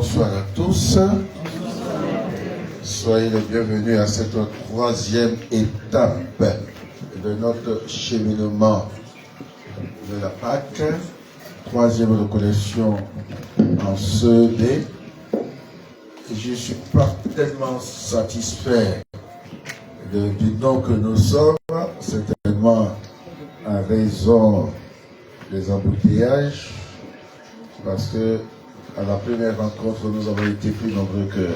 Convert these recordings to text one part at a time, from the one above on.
bonsoir à tous. Soyez les bienvenus à cette troisième étape de notre cheminement de la Pâque. Troisième reconnaissance en ce dé. Je suis parfaitement satisfait du nom que nous sommes, certainement à raison des embouteillages, parce que à la première rencontre, nous avons été plus nombreux que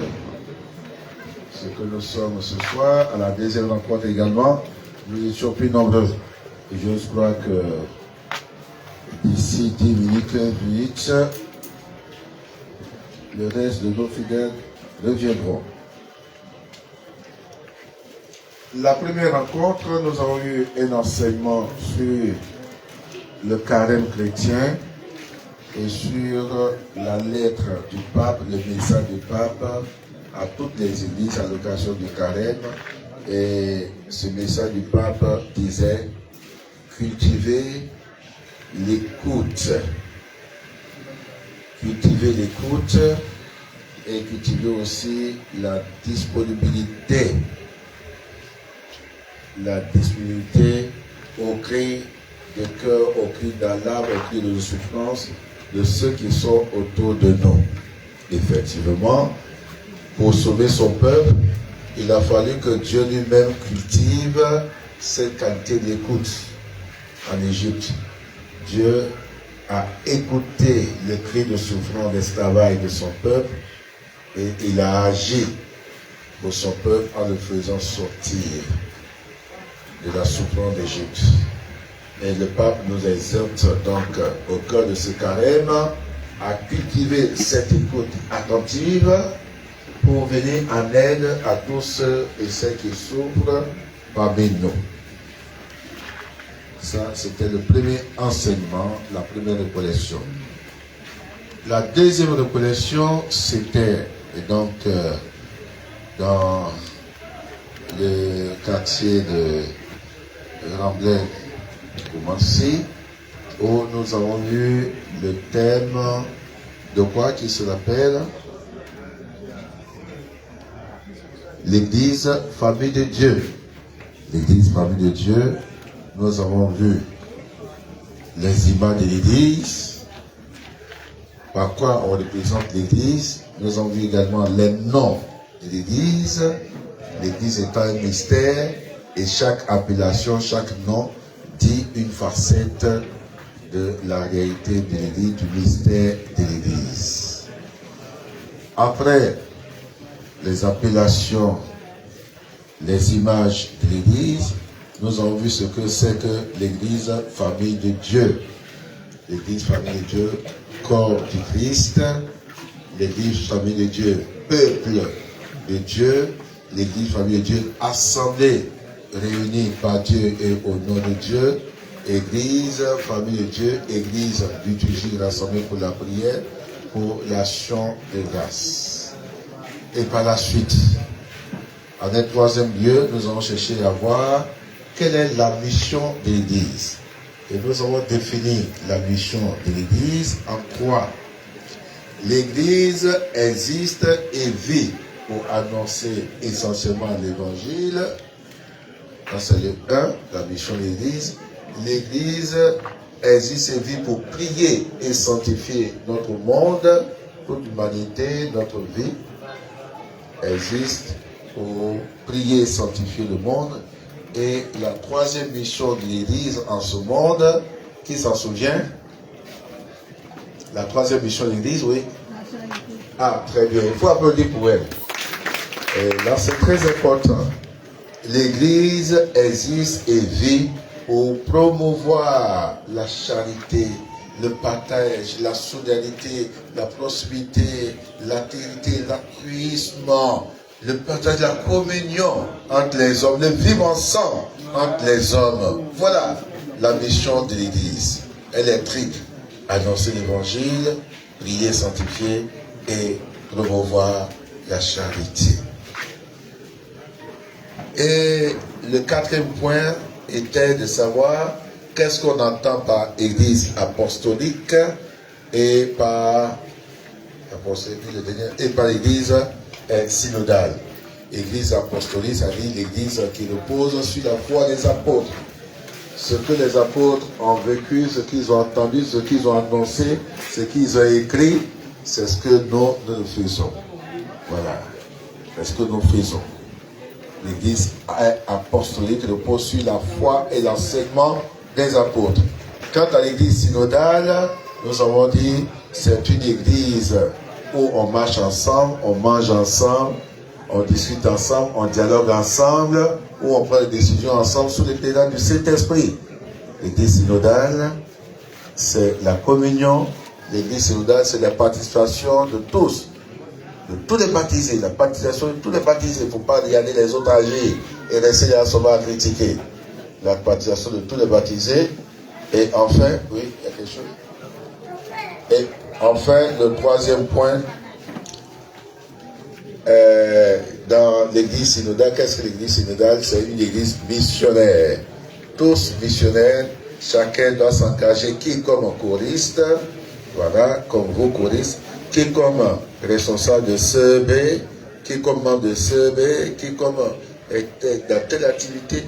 ce que nous sommes ce soir. À la deuxième rencontre également, nous étions plus nombreux. Et je crois que d'ici 10 minutes, le reste de nos fidèles reviendront. La première rencontre, nous avons eu un enseignement sur le carême chrétien et sur la lettre du pape, le message du pape à toutes les églises à l'occasion du carême. Et ce message du pape disait cultiver l'écoute. Cultiver l'écoute et cultiver aussi la disponibilité. La disponibilité au cri de cœur, au cri d'alarme, au cri de souffrance de ceux qui sont autour de nous. Effectivement, pour sauver son peuple, il a fallu que Dieu lui-même cultive cette qualité d'écoute. En Égypte, Dieu a écouté le cri de souffrance d'esclavage de son peuple et il a agi pour son peuple en le faisant sortir de la souffrance d'Égypte. Et le pape nous exhorte donc au cœur de ce carême à cultiver cette écoute attentive pour venir en aide à tous ceux et celles qui souffrent parmi nous. Ça, c'était le premier enseignement, la première recollection. La deuxième recollection, c'était donc dans le quartier de Ramblay, commencé, où nous avons eu le thème de quoi qui se rappelle l'Église famille de Dieu. L'Église famille de Dieu, nous avons vu les images de l'Église, par quoi on représente l'Église. Nous avons vu également les noms de l'Église, l'Église étant un mystère, et chaque appellation, chaque nom dit une facette de la réalité de l'Église, du mystère de l'Église. Après les appellations, les images de l'Église, nous avons vu ce que c'est que l'Église famille de Dieu. L'Église famille de Dieu, corps du Christ, l'Église famille de Dieu, peuple de Dieu, l'Église famille de Dieu, assemblée, réunis par Dieu et au nom de Dieu, Église, famille de Dieu, Église liturgie rassemblée pour la prière, pour l'action de grâce. Et par la suite, en un troisième lieu, nous allons chercher à voir quelle est la mission de l'Église. Et nous avons défini la mission de l'Église en quoi l'Église existe et vit pour annoncer essentiellement l'Évangile. C'est le 1, la mission de l'Église. L'Église existe et vit pour prier et sanctifier notre monde, toute l'humanité, notre vie existe pour prier et sanctifier le monde. Et la troisième mission de l'Église en ce monde, qui s'en souvient? La troisième mission de l'Église, oui. Ah, très bien. Il faut applaudir pour elle. Et là, c'est très important. L'Église existe et vit pour promouvoir la charité, le partage, la solidarité, la prospérité, l'activité, l'accueillissement, le partage, la communion entre les hommes, le vivre ensemble entre les hommes. Voilà la mission de l'Église. Elle est triple. Annoncer l'Évangile, prier, sanctifier et promouvoir la charité. Et le quatrième point était de savoir qu'est-ce qu'on entend par Église apostolique et par apostolique, puis le dernier, et par l'église synodale. Église apostolique, c'est-à-dire l'église qui repose sur la foi des apôtres. Ce que les apôtres ont vécu, ce qu'ils ont entendu, ce qu'ils ont annoncé, ce qu'ils ont écrit, c'est ce que nous faisons. Voilà. C'est ce que nous faisons. L'église apostolique repose sur la foi et l'enseignement des apôtres. Quant à l'église synodale, nous avons dit, c'est une église où on marche ensemble, on mange ensemble, on discute ensemble, on dialogue ensemble, où on prend des décisions ensemble sous l'éclairage du Saint-Esprit. L'église synodale, c'est la communion. L'église synodale, c'est la participation de tous les baptisés. La participation de tous les baptisés. Il ne faut pas regarder les autres agir et rester là seulement à critiquer. La participation de tous les baptisés. Et enfin, oui, il y a quelque chose. Et enfin, le troisième point, dans l'église synodale, qu'est-ce que l'église synodale? C'est une église missionnaire. Tous missionnaires, chacun doit s'engager, qui comme choriste, voilà, comme vous choristes, qui comme responsable de CEB, qui comme membre de CEB, qui comme dans telle activité.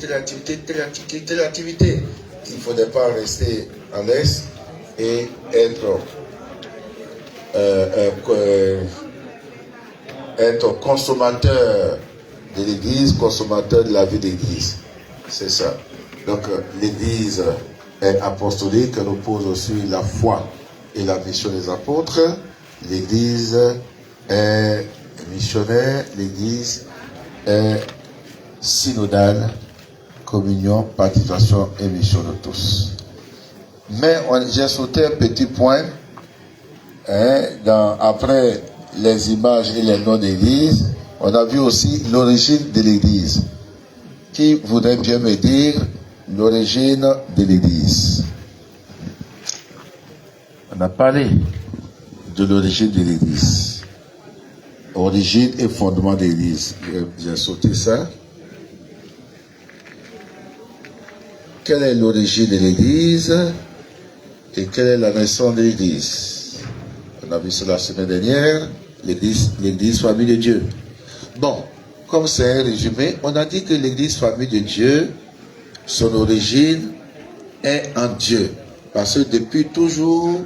Il ne faudrait pas rester à l'aise et être consommateur de l'église, consommateur de la vie d'église. C'est ça. Donc l'église apostolique repose sur la foi et la mission des apôtres. L'église est missionnaire, l'église est synodale, communion, participation et mission de tous. Mais j'ai sauté un petit point après les images et les noms d'église. On a vu aussi l'origine de l'église. Qui voudrait bien me dire l'origine de l'église? On a parlé de l'origine de l'église. Origine et fondement de l'église. J'ai sauté ça. Quelle est l'origine de l'église et quelle est la naissance de l'église? On a vu ça la semaine dernière. L'église famille de Dieu. Bon, comme c'est un résumé, on a dit que l'église famille de Dieu, son origine est en Dieu. Parce que depuis toujours,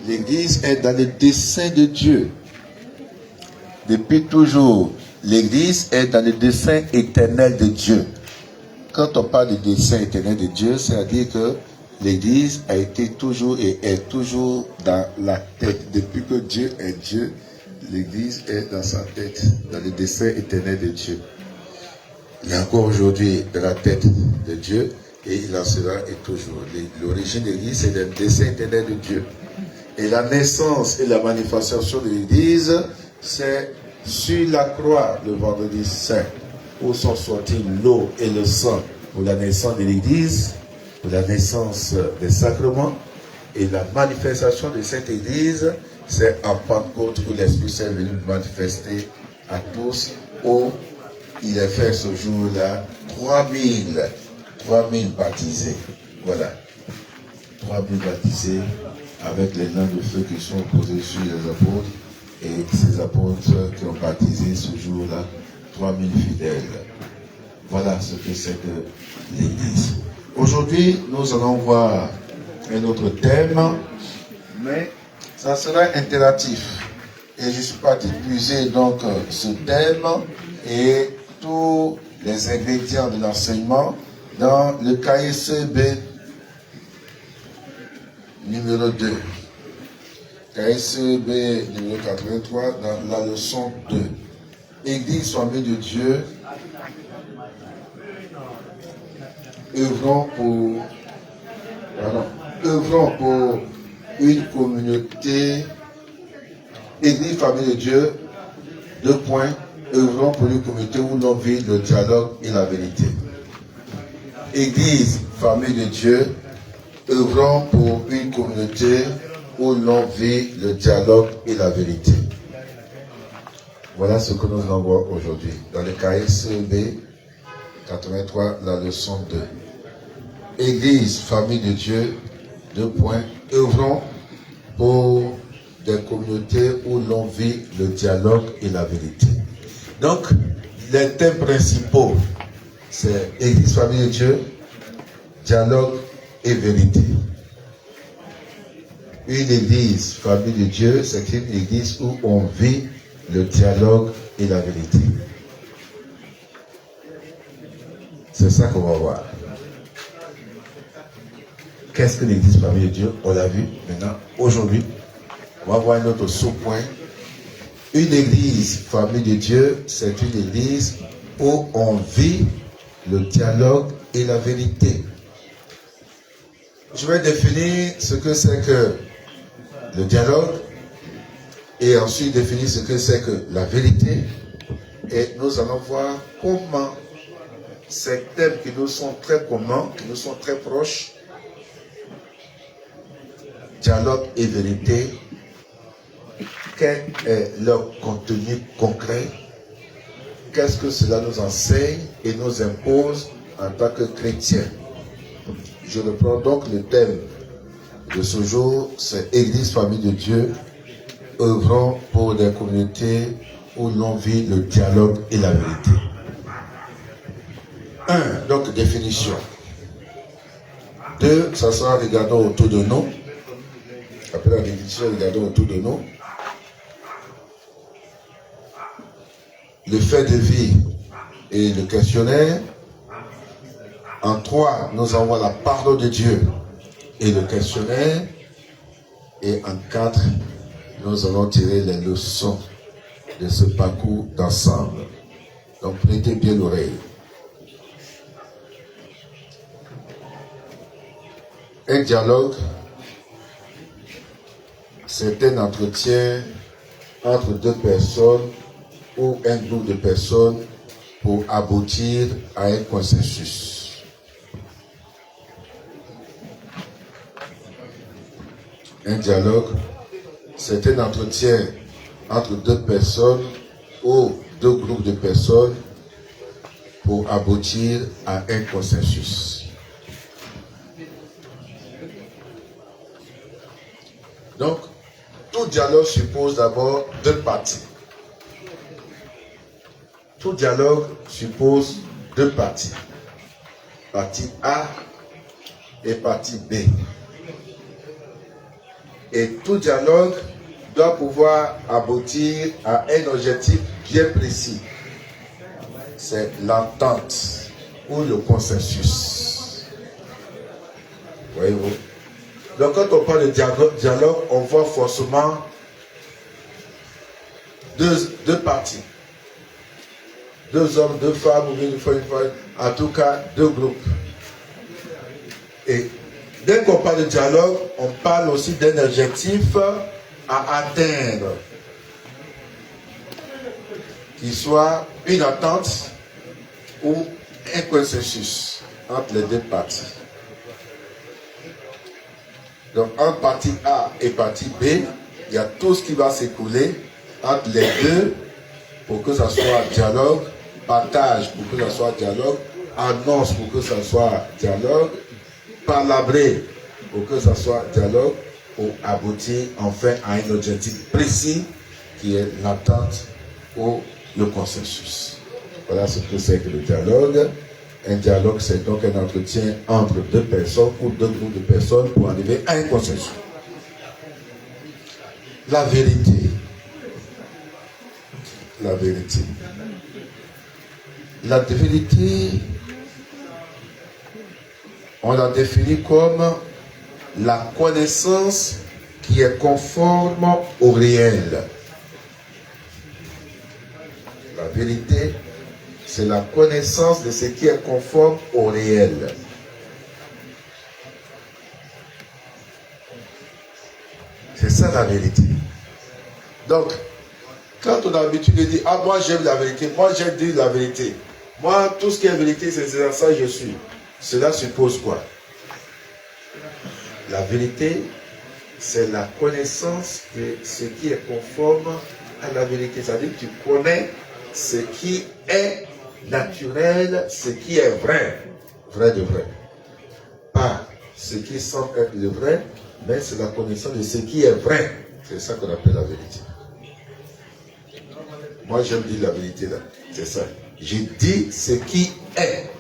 l'église est dans le dessein de Dieu. Depuis toujours, l'église est dans le dessein éternel de Dieu. Quand on parle du dessein éternel de Dieu, c'est-à-dire que l'église a été toujours et est toujours dans la tête. Depuis que Dieu est Dieu, l'église est dans sa tête, dans le dessein éternel de Dieu. Il est encore aujourd'hui dans la tête de Dieu et il en sera et toujours. L'origine de l'église, c'est le dessein éternel de Dieu. Et la naissance et la manifestation de l'église, c'est sur la croix le vendredi saint, où sont sortis l'eau et le sang pour la naissance de l'église, pour la naissance des sacrements, et la manifestation de cette église, c'est à Pentecôte où l'Esprit Saint est venu manifester à tous, où il a fait ce jour-là 3000 baptisés. Voilà. 3000 baptisés avec les noms de feu qui sont posés sur les apôtres, et ces apôtres qui ont baptisé ce jour-là 3000 fidèles. Voilà ce que c'est que l'Église. Aujourd'hui, nous allons voir un autre thème, mais ça sera interactif. Et je suis parti puiser donc ce thème et tous les ingrédients de l'enseignement dans le cahier CB numéro 2. Cahier CB numéro 83 dans la leçon 2. Église famille de Dieu, œuvrons pour une communauté. Église famille de Dieu, 2 points, œuvrons pour une communauté où l'on vit le dialogue et la vérité. Église famille de Dieu, œuvrons pour une communauté où l'on vit le dialogue et la vérité. Voilà ce que nous allons voir aujourd'hui. Dans le cahier CB 83, la leçon 2. Église, famille de Dieu, 2 points. Œuvrons pour des communautés où l'on vit le dialogue et la vérité. Donc, les thèmes principaux, c'est Église, famille de Dieu, dialogue et vérité. Une église, famille de Dieu, c'est une église où on vit le dialogue et la vérité. C'est ça qu'on va voir. Qu'est-ce que l'église, famille de Dieu? On l'a vu maintenant. Aujourd'hui, on va voir un autre sous-point. Une église, famille de Dieu, c'est une église où on vit le dialogue et la vérité. Je vais définir ce que c'est que le dialogue et ensuite définir ce que c'est que la vérité. Et nous allons voir comment ces thèmes qui nous sont très communs, qui nous sont très proches, dialogue et vérité, quel est leur contenu concret, qu'est-ce que cela nous enseigne et nous impose en tant que chrétiens. Je reprends donc le thème de ce jour, c'est Église, famille de Dieu, œuvrant pour des communautés où l'on vit le dialogue et la vérité. 1. Donc, définition. 2. Ça sera regardons autour de nous. Après la définition, regardons autour de nous. Le fait de vie et le questionnaire. En 3, nous avons la parole de Dieu et le questionnaire. Et en 4, nous allons tirer les leçons de ce parcours d'ensemble. Donc, prêtez bien l'oreille. Un dialogue, c'est un entretien entre deux personnes ou un groupe de personnes pour aboutir à un consensus. Un dialogue, c'est un entretien entre deux personnes ou deux groupes de personnes pour aboutir à un consensus. Donc, tout dialogue suppose d'abord deux parties. Tout dialogue suppose deux parties. Partie A et partie B. Et tout dialogue doit pouvoir aboutir à un objectif bien précis. C'est l'entente ou le consensus. Voyez-vous? Donc quand on parle de dialogue, on voit forcément deux parties. Deux hommes, deux femmes, ou bien une femme, en tout cas deux groupes. Et dès qu'on parle de dialogue, on parle aussi d'un objectif à atteindre. Qu'il soit une entente ou un consensus entre les deux parties. Donc, entre partie A et partie B, il y a tout ce qui va s'écouler entre les deux pour que ça soit dialogue, partage pour que ça soit dialogue, annonce pour que ça soit dialogue, palabrer pour que ça soit dialogue, pour aboutir enfin à un objectif précis qui est l'attente ou le consensus. Voilà ce que c'est que le dialogue. Un dialogue, c'est donc un entretien entre deux personnes ou deux groupes de personnes pour arriver à un consensus. La vérité. La vérité. La vérité, on la définit comme la connaissance qui est conforme au réel. La vérité, c'est la connaissance de ce qui est conforme au réel. C'est ça la vérité. Donc, quand on a l'habitude de dire, ah moi j'aime la vérité, moi j'aime dire la vérité, moi tout ce qui est vérité c'est ça que je suis. Cela suppose quoi? La vérité, c'est la connaissance de ce qui est conforme à la vérité. C'est-à-dire que tu connais ce qui est naturel, ce qui est vrai, vrai de vrai. Pas ce qui semble être le vrai, mais c'est la connaissance de ce qui est vrai. C'est ça qu'on appelle la vérité. Moi, j'aime dire la vérité là. C'est ça. J'ai dit ce qui est.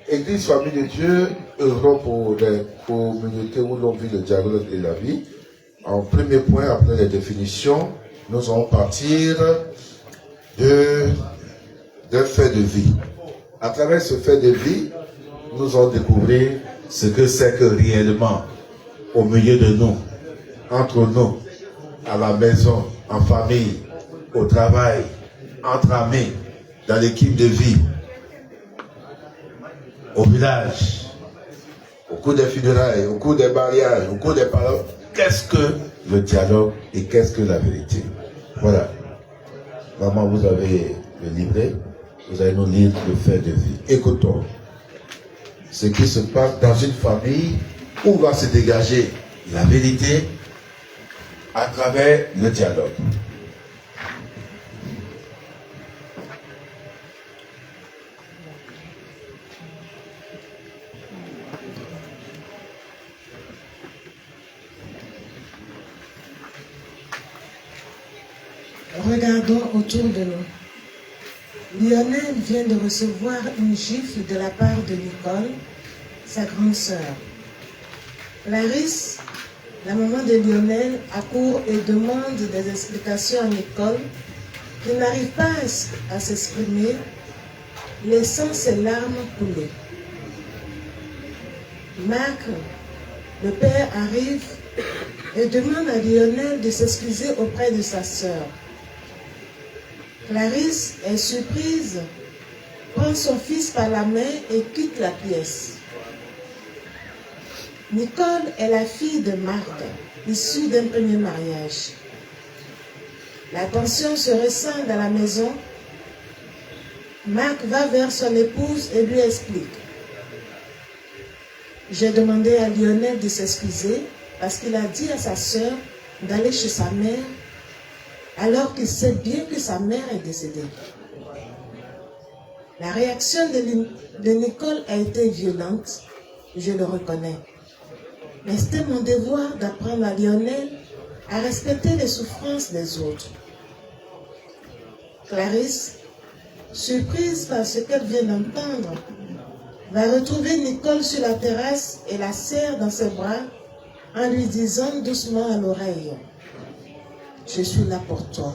Église Famille de Dieu, œuvrons pour les communautés où l'on vit le dialogue et la vie. En premier point, après les définitions, nous allons partir d'un fait de vie. À travers ce fait de vie, nous allons découvrir ce que c'est que réellement, au milieu de nous, entre nous, à la maison, en famille, au travail, entre amis, dans l'équipe de vie, au village, au cours des funérailles, au cours des mariages, au cours des paroles. Qu'est-ce que le dialogue et qu'est-ce que la vérité? Voilà. Maman, vous avez le livret, vous allez nous lire le fait de vie. Écoutons ce qui se passe dans une famille où va se dégager la vérité à travers le dialogue. Regardons autour de nous. Lionel vient de recevoir une gifle de la part de Nicole, sa grande sœur. Clarisse, la maman de Lionel, accourt et demande des explications à Nicole, qui n'arrive pas à s'exprimer, laissant ses larmes couler. Marc, le père, arrive et demande à Lionel de s'excuser auprès de sa sœur. Clarisse est surprise, prend son fils par la main et quitte la pièce. Nicole est la fille de Marc, issue d'un premier mariage. La tension se ressent dans la maison. Marc va vers son épouse et lui explique. J'ai demandé à Lionel de s'excuser parce qu'il a dit à sa sœur d'aller chez sa mère alors qu'il sait bien que sa mère est décédée. La réaction de Nicole a été violente, je le reconnais. Mais c'était mon devoir d'apprendre à Lionel à respecter les souffrances des autres. Clarisse, surprise par ce qu'elle vient d'entendre, va retrouver Nicole sur la terrasse et la serre dans ses bras en lui disant doucement à l'oreille. Je suis là pour toi.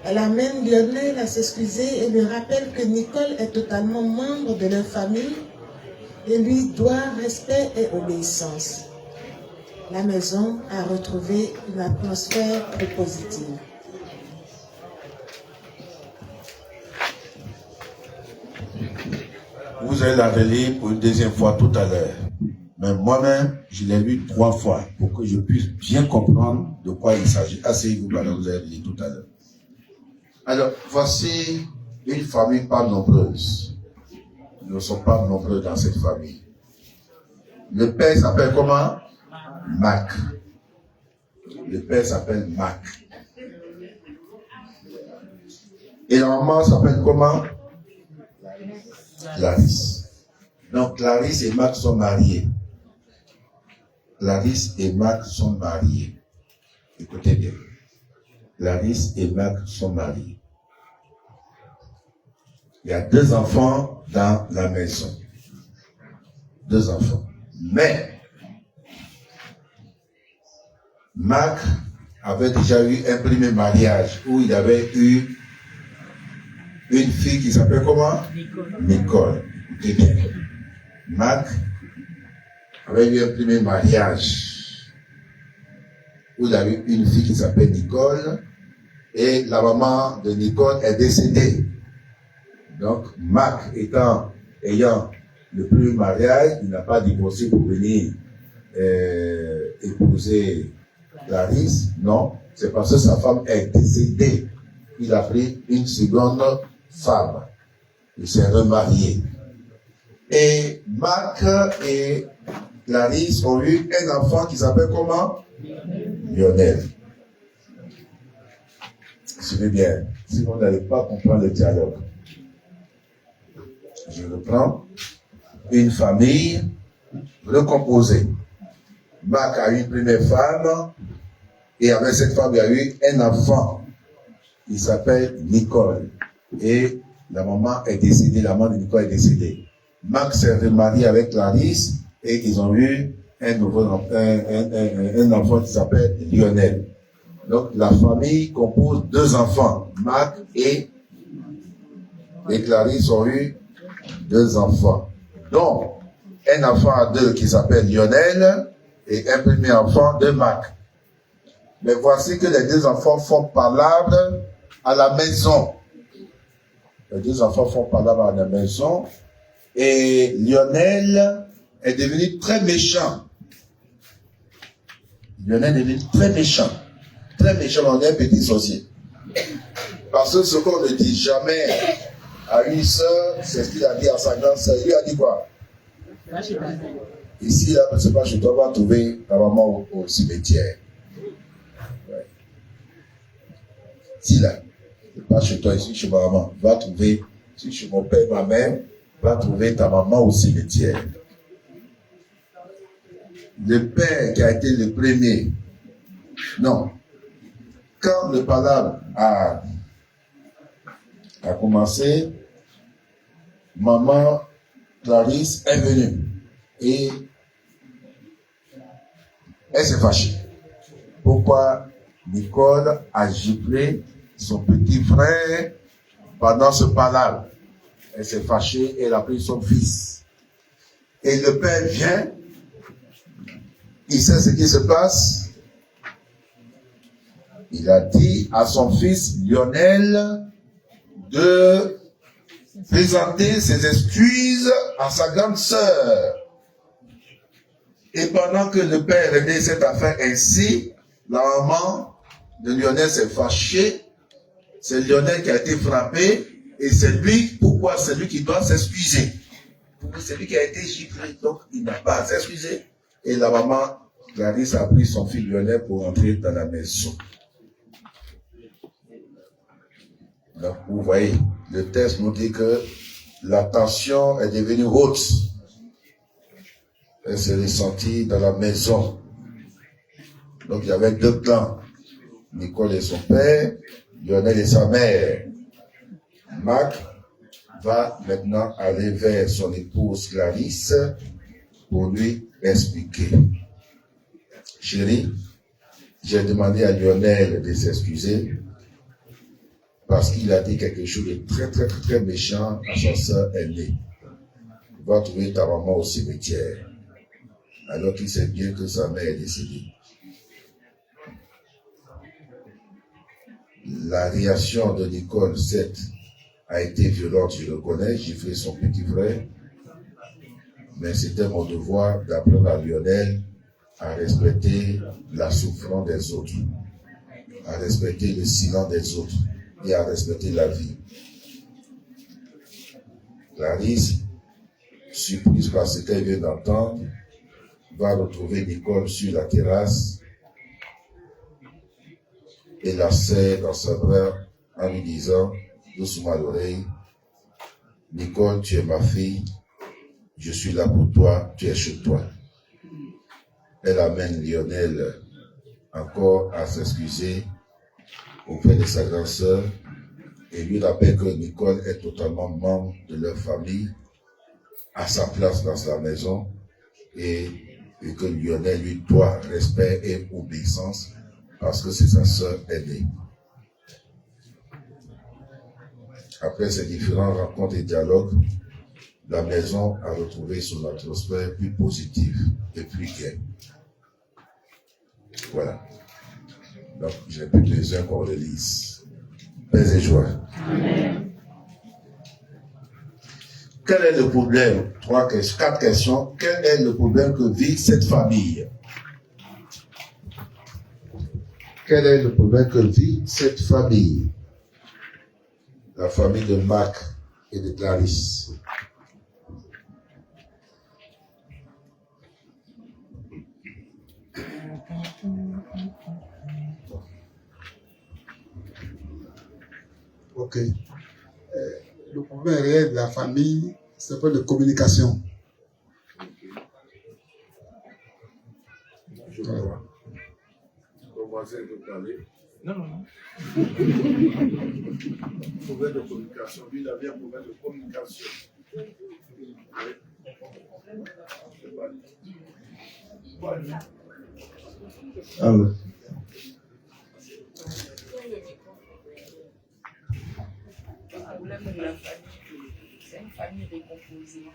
Elle amène Lionel à s'excuser et lui rappelle que Nicole est totalement membre de leur famille et lui doit respect et obéissance. La maison a retrouvé une atmosphère très positive. Vous allez la relire pour une deuxième fois tout à l'heure. Mais moi-même, je l'ai lu 3 fois pour que je puisse bien comprendre de quoi il s'agit. Asseyez-vous, madame, vous allez lire tout à l'heure. Alors, voici une famille pas nombreuse. Nous ne sommes pas nombreux dans cette famille. Le père s'appelle comment? Mac. Le père s'appelle Mac. Et la maman s'appelle comment? Clarisse. Donc, Clarisse et Mac sont mariés. Clarisse et Mac sont mariés. Écoutez bien. Clarisse et Mac sont mariés. Il y a 2 enfants dans la maison. 2 enfants. Mais, Mac avait déjà eu un premier mariage où il avait eu une fille qui s'appelle comment? Nicole. Écoutez bien. Mac avait eu un premier mariage où il a eu une fille qui s'appelle Nicole et la maman de Nicole est décédée. Donc, Mac ayant le premier mariage, il n'a pas divorcé pour venir épouser Clarisse. Non, c'est parce que sa femme est décédée. Il a pris une seconde femme. Il s'est remarié. Et Marc et Clarisse ont eu un enfant qui s'appelle comment? Lionel. Suivez bien. Si vous n'allez pas comprendre le dialogue. Je reprends. Une famille recomposé. Marc a eu une première femme, et avec cette femme, il y a eu un enfant. Il s'appelle Nicole. Et la maman est décédée, la maman de Nicole est décédée. Marc s'est remarié avec Clarisse, et ils ont eu un enfant qui s'appelle Lionel. Donc la famille compose 2 enfants. Marc et Clarisse ont eu 2 enfants. Donc, un enfant à 2 qui s'appelle Lionel et un premier enfant de Marc. Mais voici que les 2 enfants font palabre à la maison. Les 2 enfants font palabre à la maison et Lionel est devenu très méchant. Lionel est devenu très méchant. Très méchant, on est un petit sorcier. Parce que ce qu'on ne dit jamais à une sœur, c'est ce qu'il a dit à sa grande sœur. Il lui a dit quoi? Ici, là, c'est pas chez toi, va trouver ta maman au cimetière. Ouais. Ici, là, c'est pas chez toi, ici, chez ma maman. Va trouver, ici, chez mon père, ma mère, va trouver ta maman au cimetière. Le père qui a été le premier, non. Quand le palabre a commencé, maman Clarisse est venue et elle s'est fâchée. Pourquoi Nicole a giflé son petit frère pendant ce palabre? Elle s'est fâchée et elle a pris son fils. Et le père vient, il sait ce qui se passe. Il a dit à son fils Lionel de présenter ses excuses à sa grande sœur. Et pendant que le père réglait cette affaire ainsi, la maman de Lionel s'est fâchée. C'est Lionel qui a été frappé. Et c'est lui, pourquoi c'est lui qui doit s'excuser? C'est lui qui a été giflé, donc il n'a pas à s'excuser. Et la maman, Clarisse, a pris son fils Lionel pour entrer dans la maison. Donc, vous voyez, le texte nous dit que la tension est devenue haute. Elle s'est ressentie dans la maison. Donc, il y avait 2 clans. Nicole et son père, Lionel et sa mère. Marc va maintenant aller vers son épouse Clarisse pour lui expliquer. Chérie, j'ai demandé à Lionel de s'excuser parce qu'il a dit quelque chose de très méchant à sa sœur aînée. Va trouver ta maman au cimetière, alors qu'il sait bien que sa mère est décédée. La réaction de Nicole, certes, a été violente, je le connais, j'ai fait son petit frère, mais c'était mon devoir d'apprendre à Lionel à respecter la souffrance des autres, à respecter le silence des autres et à respecter la vie. Clarisse, surprise par ce qu'elle vient d'entendre, va retrouver Nicole sur la terrasse et la serre dans sa bras en lui disant doucement à l'oreille, Nicole, tu es ma fille, je suis là pour toi, tu es chez toi. Elle amène Lionel encore à s'excuser auprès de sa grande sœur et lui rappelle que Nicole est totalement membre de leur famille, à sa place dans sa maison et que Lionel lui doit respect et obéissance parce que c'est sa sœur aînée. Après ces différentes rencontres et dialogues, la maison a retrouvé son atmosphère plus positive et plus gaie. Voilà. Donc, j'ai plus besoin qu'on le lise. Paix et joie. Amen. Quel est le problème? 4 questions. Quel est le problème que vit cette famille? Quel est le problème que vit cette famille? La famille de Marc et de Clarisse. Ok. Le problème réel de la famille, c'est pas de communication. voisin veut parler. Non, non, non. Problème de communication. Lui, il avait un problème de communication. Ah ouais. Le problème de la famille, c'est une famille décomposée.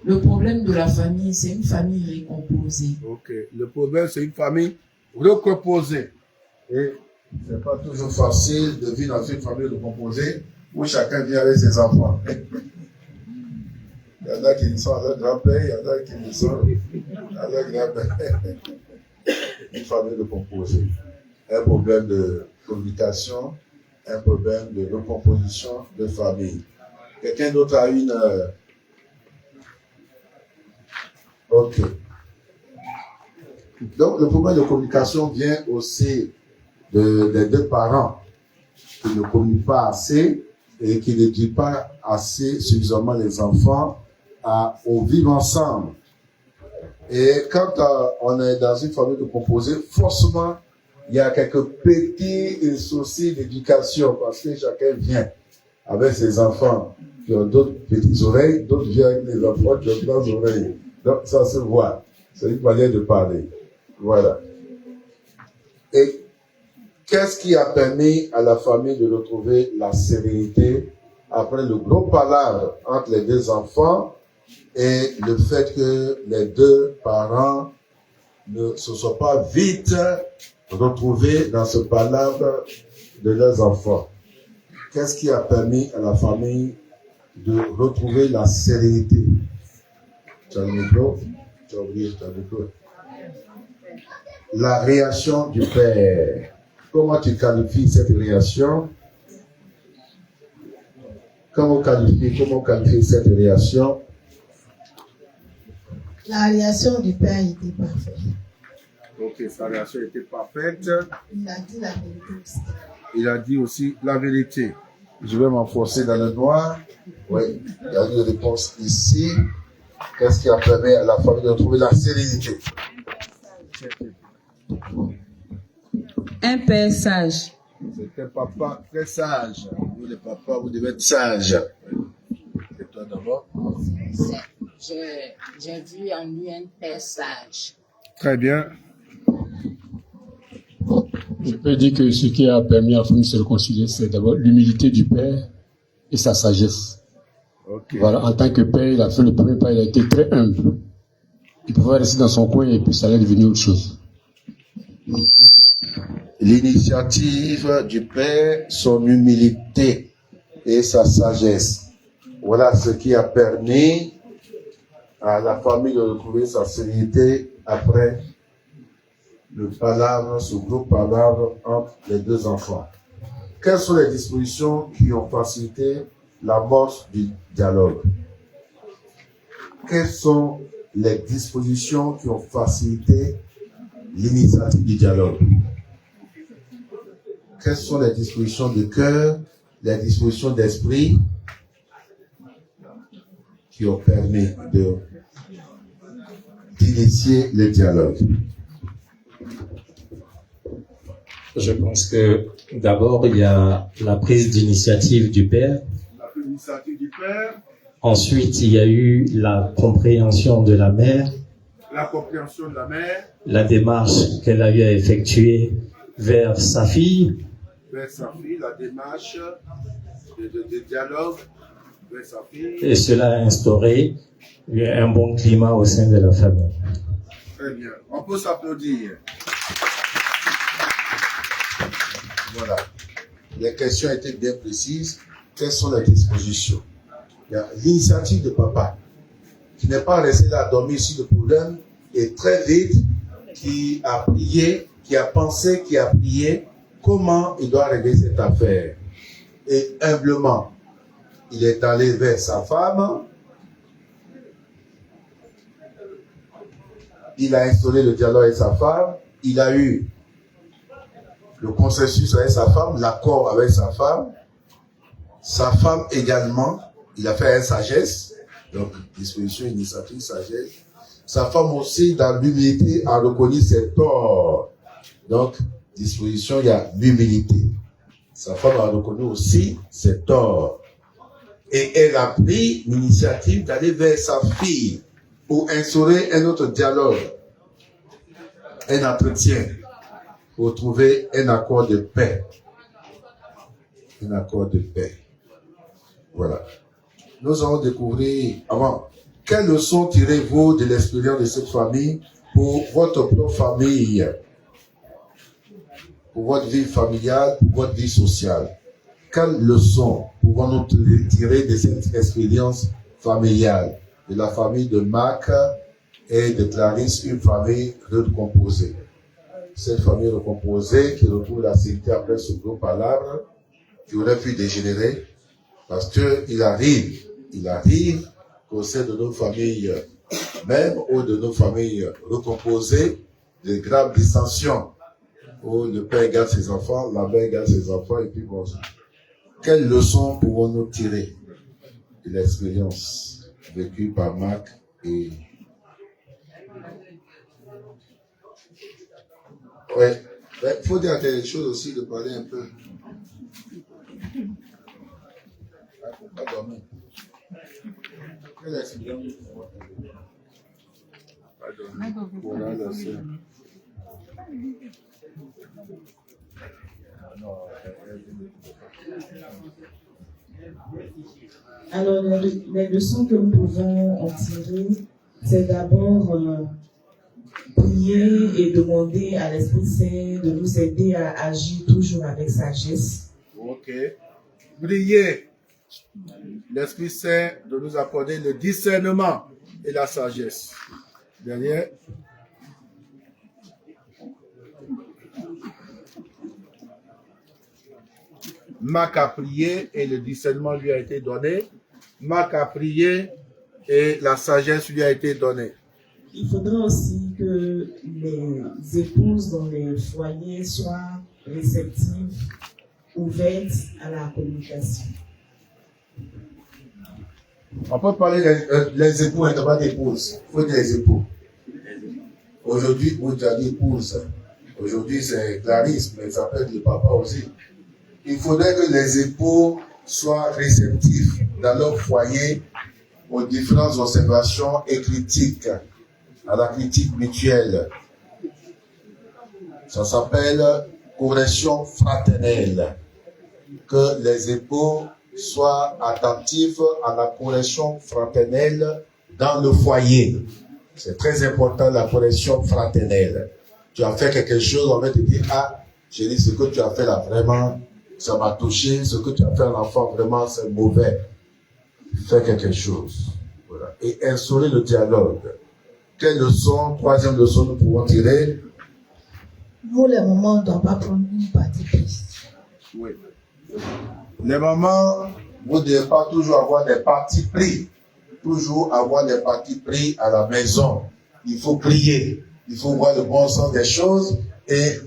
Le problème de la famille, c'est une famille recomposée. Ok. Le problème, c'est une famille recomposée. Et ce n'est pas toujours facile de vivre dans une famille recomposée où chacun vit avec ses enfants. Il y en a qui sont à leur grand-père, il y en a qui ne sont à leur grand-père. Une famille recomposée. Un problème de communication, un problème de recomposition de famille. Quelqu'un d'autre a une... Ok. Donc, le problème de communication vient aussi des deux parents qui ne communiquent pas assez et qui ne disent pas assez suffisamment les enfants au vivre ensemble. Et quand on est dans une famille de composée, forcément, il y a quelques petits soucis d'éducation parce que chacun vient avec ses enfants qui ont d'autres petites oreilles, d'autres viennent avec les enfants qui ont de grandes oreilles. Donc, ça se voit. C'est une manière de parler. Voilà. Et qu'est-ce qui a permis à la famille de retrouver la sérénité après le gros palabre entre les deux enfants et le fait que les deux parents ne se soient pas vite retrouvés dans ce palabre de leurs enfants? Qu'est-ce qui a permis à la famille de retrouver la sérénité? Tu as le micro? Tu as oublié, tu as le micro. La réaction du père. Comment tu qualifies cette réaction? Comment qualifier cette réaction? La réaction du père était parfaite. Ok, sa réaction était parfaite. Il a dit la vérité aussi. Il a dit aussi la vérité. Je vais m'enfoncer dans le noir. Oui, il y a une réponse ici. Qu'est-ce qui a permis à la famille de trouver la sérénité? Un père sage. C'est un papa très sage. Vous, les papas, vous devez être sages. Et toi d'abord? J'ai vu en lui un père sage. Très bien. Je peux dire que ce qui a permis à la famille de se réconcilier, c'est d'abord l'humilité du père et sa sagesse. Okay. Voilà, en tant que père, il a fait le premier pas, il a été très humble. Il pouvait rester dans son coin et puis ça allait devenir autre chose. L'initiative du père, son humilité et sa sagesse. Voilà ce qui a permis à la famille de retrouver sa sérénité après le palabre, ce gros palabre entre les deux enfants. Quelles sont les dispositions qui ont facilité l'amorce du dialogue? Quelles sont les dispositions qui ont facilité l'initiative du dialogue? Quelles sont les dispositions de cœur, les dispositions d'esprit qui ont permis d'initier le dialogue? Je pense que d'abord, il y a la prise d'initiative du père. La prise d'initiative du père. Ensuite, il y a eu la compréhension de la mère. La compréhension de la mère. La démarche qu'elle a eu à effectuer vers sa fille. Vers sa fille, la démarche de dialogue vers sa fille. Et cela a instauré un bon climat au sein de la famille. Très bien. On peut s'applaudir. Voilà. Les questions étaient bien précises. Quelles sont les dispositions? Il y a l'initiative de papa, qui n'est pas resté là à dormir sur le problème, et très vite, qui a prié, qui a pensé, qui a prié, comment il doit régler cette affaire. Et humblement, il est allé vers sa femme, il a instauré le dialogue avec sa femme, il a eu le consensus avec sa femme, l'accord avec sa femme également il a fait une sagesse, donc disposition, initiative, sagesse. Sa femme aussi, dans l'humilité, a reconnu ses torts. Donc, disposition, il y a l'humilité. Sa femme a reconnu aussi ses torts. Et elle a pris l'initiative d'aller vers sa fille pour instaurer un autre dialogue, un entretien, pour trouver un accord de paix. Un accord de paix. Voilà. Nous allons découvrir, avant, quelles leçons tirez-vous de l'expérience de cette famille pour votre propre famille, pour votre vie familiale, pour votre vie sociale? Quelles leçons pouvons-nous tirer de cette expérience familiale, de la famille de Marc et de Clarisse, une famille recomposée? Cette famille recomposée qui retrouve la sécurité après ce gros palabre, qui aurait pu dégénérer, parce que il arrive qu'au sein de nos familles, même ou de nos familles recomposées, de graves dissensions, où le père garde ses enfants, la mère garde ses enfants, et puis bon. Quelles leçons pouvons-nous tirer de l'expérience vécue par Marc et... Ouais, il faut dire quelque chose aussi, de parler un peu. Pas dormir. Quelle expérience? Pas dormir. Voilà la sœur. Alors, les leçons que nous pouvons en tirer, c'est d'abord prier et demander à l'Esprit Saint de nous aider à agir toujours avec sagesse. Ok. Prier l'Esprit Saint de nous accorder le discernement et la sagesse. Derrière. Marc a prié et le discernement lui a été donné. Marc a prié et la sagesse lui a été donnée. Il faudra aussi que les épouses dans les foyers soient réceptives, ouvertes à la communication. On peut parler des époux, et pas d'épouses. Il faut dire les époux. Aujourd'hui, on dit épouse. Aujourd'hui, c'est Clarisse, mais ça peut être le papa aussi. Il faudrait que les époux soient réceptifs dans leur foyer aux différentes observations et critiques, à la critique mutuelle. Ça s'appelle correction fraternelle. Que les époux soient attentifs à la correction fraternelle dans le foyer. C'est très important, la correction fraternelle. Tu as fait quelque chose, on va te dire, ah, j'ai dit, ce que tu as fait là, vraiment, ça m'a touché, ce que tu as fait à l'enfant, vraiment, c'est mauvais. Fais quelque chose. Voilà. Et instaurer le dialogue. Quelle leçon, troisième leçon, nous pouvons tirer? Nous, les mamans, on ne doit pas prendre une partie prise. Oui. Les mamans, vous ne devez pas toujours avoir des partis pris. Toujours avoir des partis pris à la maison. Il faut prier. Il faut voir le bon sens des choses et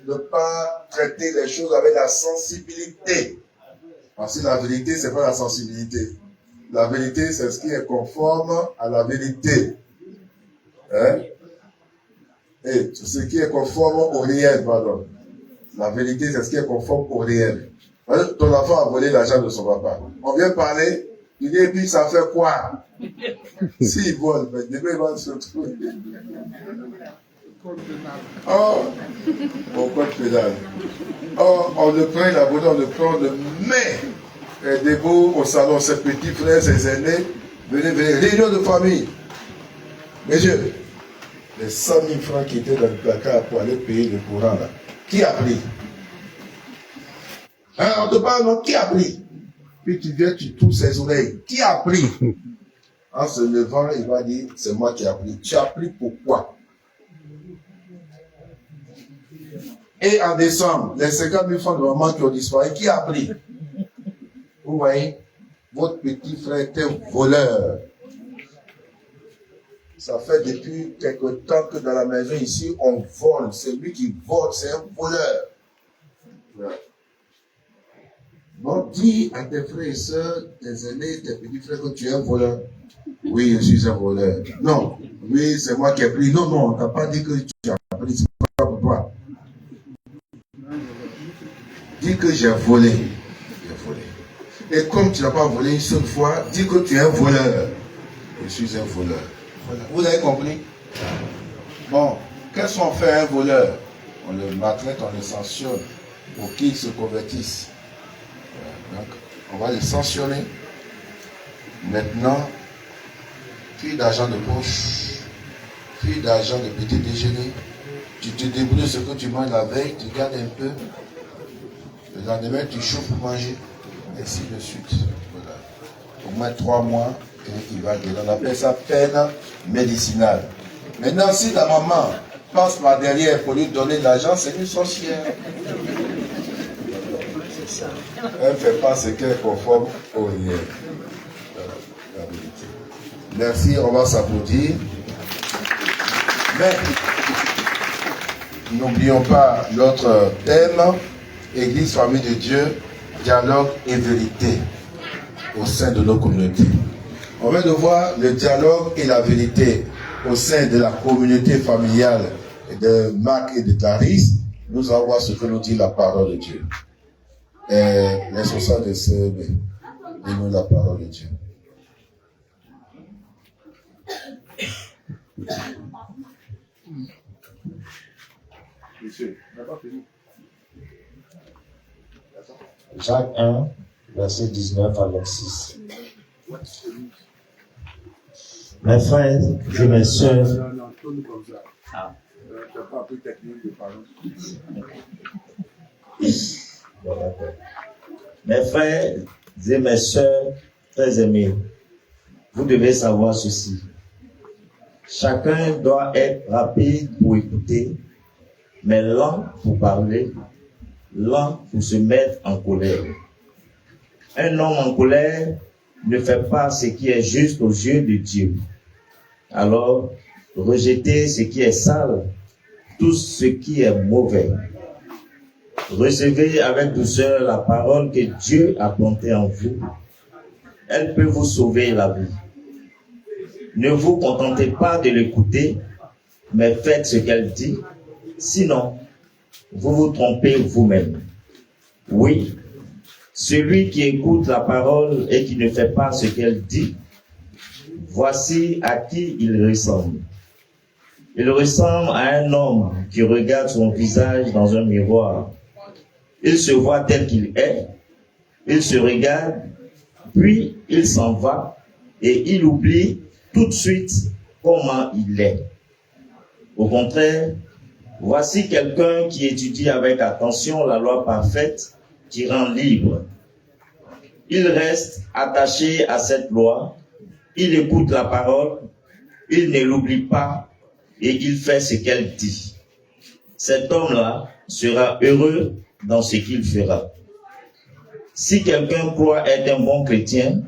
ne pas traiter les choses avec la sensibilité. Parce que la vérité, c'est pas la sensibilité. La vérité, c'est ce qui est conforme à la vérité. Hein? Et ce qui est conforme au réel, pardon. La vérité, c'est ce qui est conforme au réel. Ton enfant a volé l'argent de son papa. On vient parler, il dit, et puis ça fait quoi? S'il vole, mais demain il va se trouver. Oh, au code pénal. Oh, on le prend, la volé, on le prend, on le met debout au salon, ses petits frères, ses aînés. Venez, réunion de famille. Messieurs, les 100 000 francs qui étaient dans le placard pour aller payer le courant là. Qui a pris? Hein, on te parle, non? Qui a pris? Puis tu viens, tu touches ses oreilles. Qui a pris? En se levant, il va dire, c'est moi qui ai pris. Tu as pris pourquoi? Et en décembre, les 50 000 francs de maman qui ont disparu, qui a pris? Vous voyez, votre petit frère était voleur. Ça fait depuis quelque temps que dans la maison ici, on vole. C'est lui qui vole, c'est un voleur. Voilà. Bon, dis à tes frères et sœurs, tes aînés, tes petits frères que tu es un voleur. Oui, je suis un voleur. Non, oui, c'est moi qui ai pris. Non, non, on t'a pas dit que tu as pris, c'est pas pour toi. Dis que j'ai volé. J'ai volé. Et comme tu n'as pas volé une seule fois, dis que tu es un voleur. Je suis un voleur. Voilà. Vous avez compris? Bon, qu'est-ce qu'on fait à un voleur? On le maltraite, on le sanctionne pour qu'il se convertisse. Donc, on va le sanctionner. Maintenant, plus d'argent de poche, plus d'argent de petit déjeuner. Tu te débrouilles de ce que tu manges la veille, tu gardes un peu. Le lendemain, tu chauffes pour manger. Et ainsi de suite. Voilà. Au moins 3 mois, et il va guérir. On appelle ça peine médicinale. Maintenant, si ta maman passe par derrière pour lui donner de l'argent, c'est une sorcière. Elle ne fait pas ce qu'elle est conforme au réel. La vérité. Merci, on va s'applaudir. Mais n'oublions pas notre thème, Église, famille de Dieu, dialogue et vérité au sein de nos communautés. On vient de voir le dialogue et la vérité au sein de la communauté familiale de Marc et de Clarisse. Nous allons voir ce que nous dit la parole de Dieu. Les responsables de CEB, dis-nous la parole de Dieu. Jacques 1, verset 19 à 26. Mes frères et mes sœurs, mes frères et mes sœurs très aimés, vous devez savoir ceci. Chacun doit être rapide pour écouter, mais lent pour parler, lent pour se mettre en colère. Un homme en colère ne fait pas ce qui est juste aux yeux de Dieu. Alors, rejetez ce qui est sale, tout ce qui est mauvais. Recevez avec douceur la parole que Dieu a plantée en vous. Elle peut vous sauver la vie. Ne vous contentez pas de l'écouter, mais faites ce qu'elle dit. Sinon, vous vous trompez vous-même. Oui, celui qui écoute la parole et qui ne fait pas ce qu'elle dit, voici à qui il ressemble. Il ressemble à un homme qui regarde son visage dans un miroir. Il se voit tel qu'il est, il se regarde, puis il s'en va et il oublie tout de suite comment il est. Au contraire, voici quelqu'un qui étudie avec attention la loi parfaite qui rend libre. Il reste attaché à cette loi, il écoute la parole, il ne l'oublie pas et il fait ce qu'elle dit. Cet homme-là sera heureux dans ce qu'il fera. Si quelqu'un croit être un bon chrétien,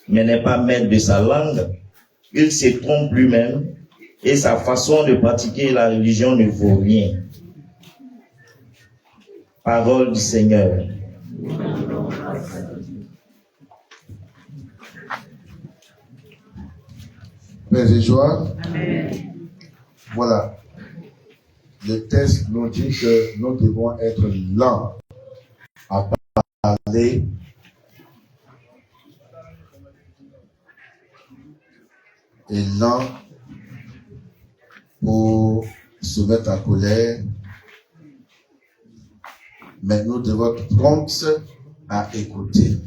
mais n'est pas maître de sa langue, il se trompe lui-même et sa façon de pratiquer la religion ne vaut rien. Parole du Seigneur. Paix et joie. Voilà. Le texte nous dit que nous devons être lents à parler et lents pour se mettre en colère, mais nous devons être prompts à écouter.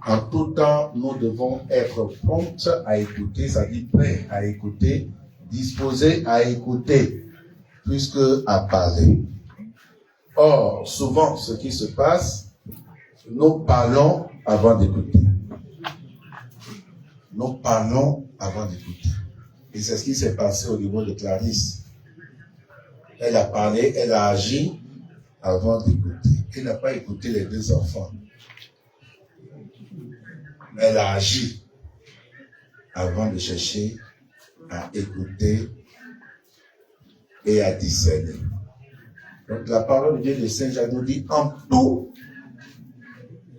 En tout temps, nous devons être prompts à écouter, c'est-à-dire prêts à écouter, disposés à écouter, plus qu'à parler. Or, souvent, ce qui se passe, nous parlons avant d'écouter. Nous parlons avant d'écouter. Et c'est ce qui s'est passé au niveau de Clarisse. Elle a parlé, elle a agi avant d'écouter. Elle n'a pas écouté les 2 enfants. Elle a agi avant de chercher à écouter et à discerner. Donc la parole de Dieu de Saint Jacques nous dit en tout,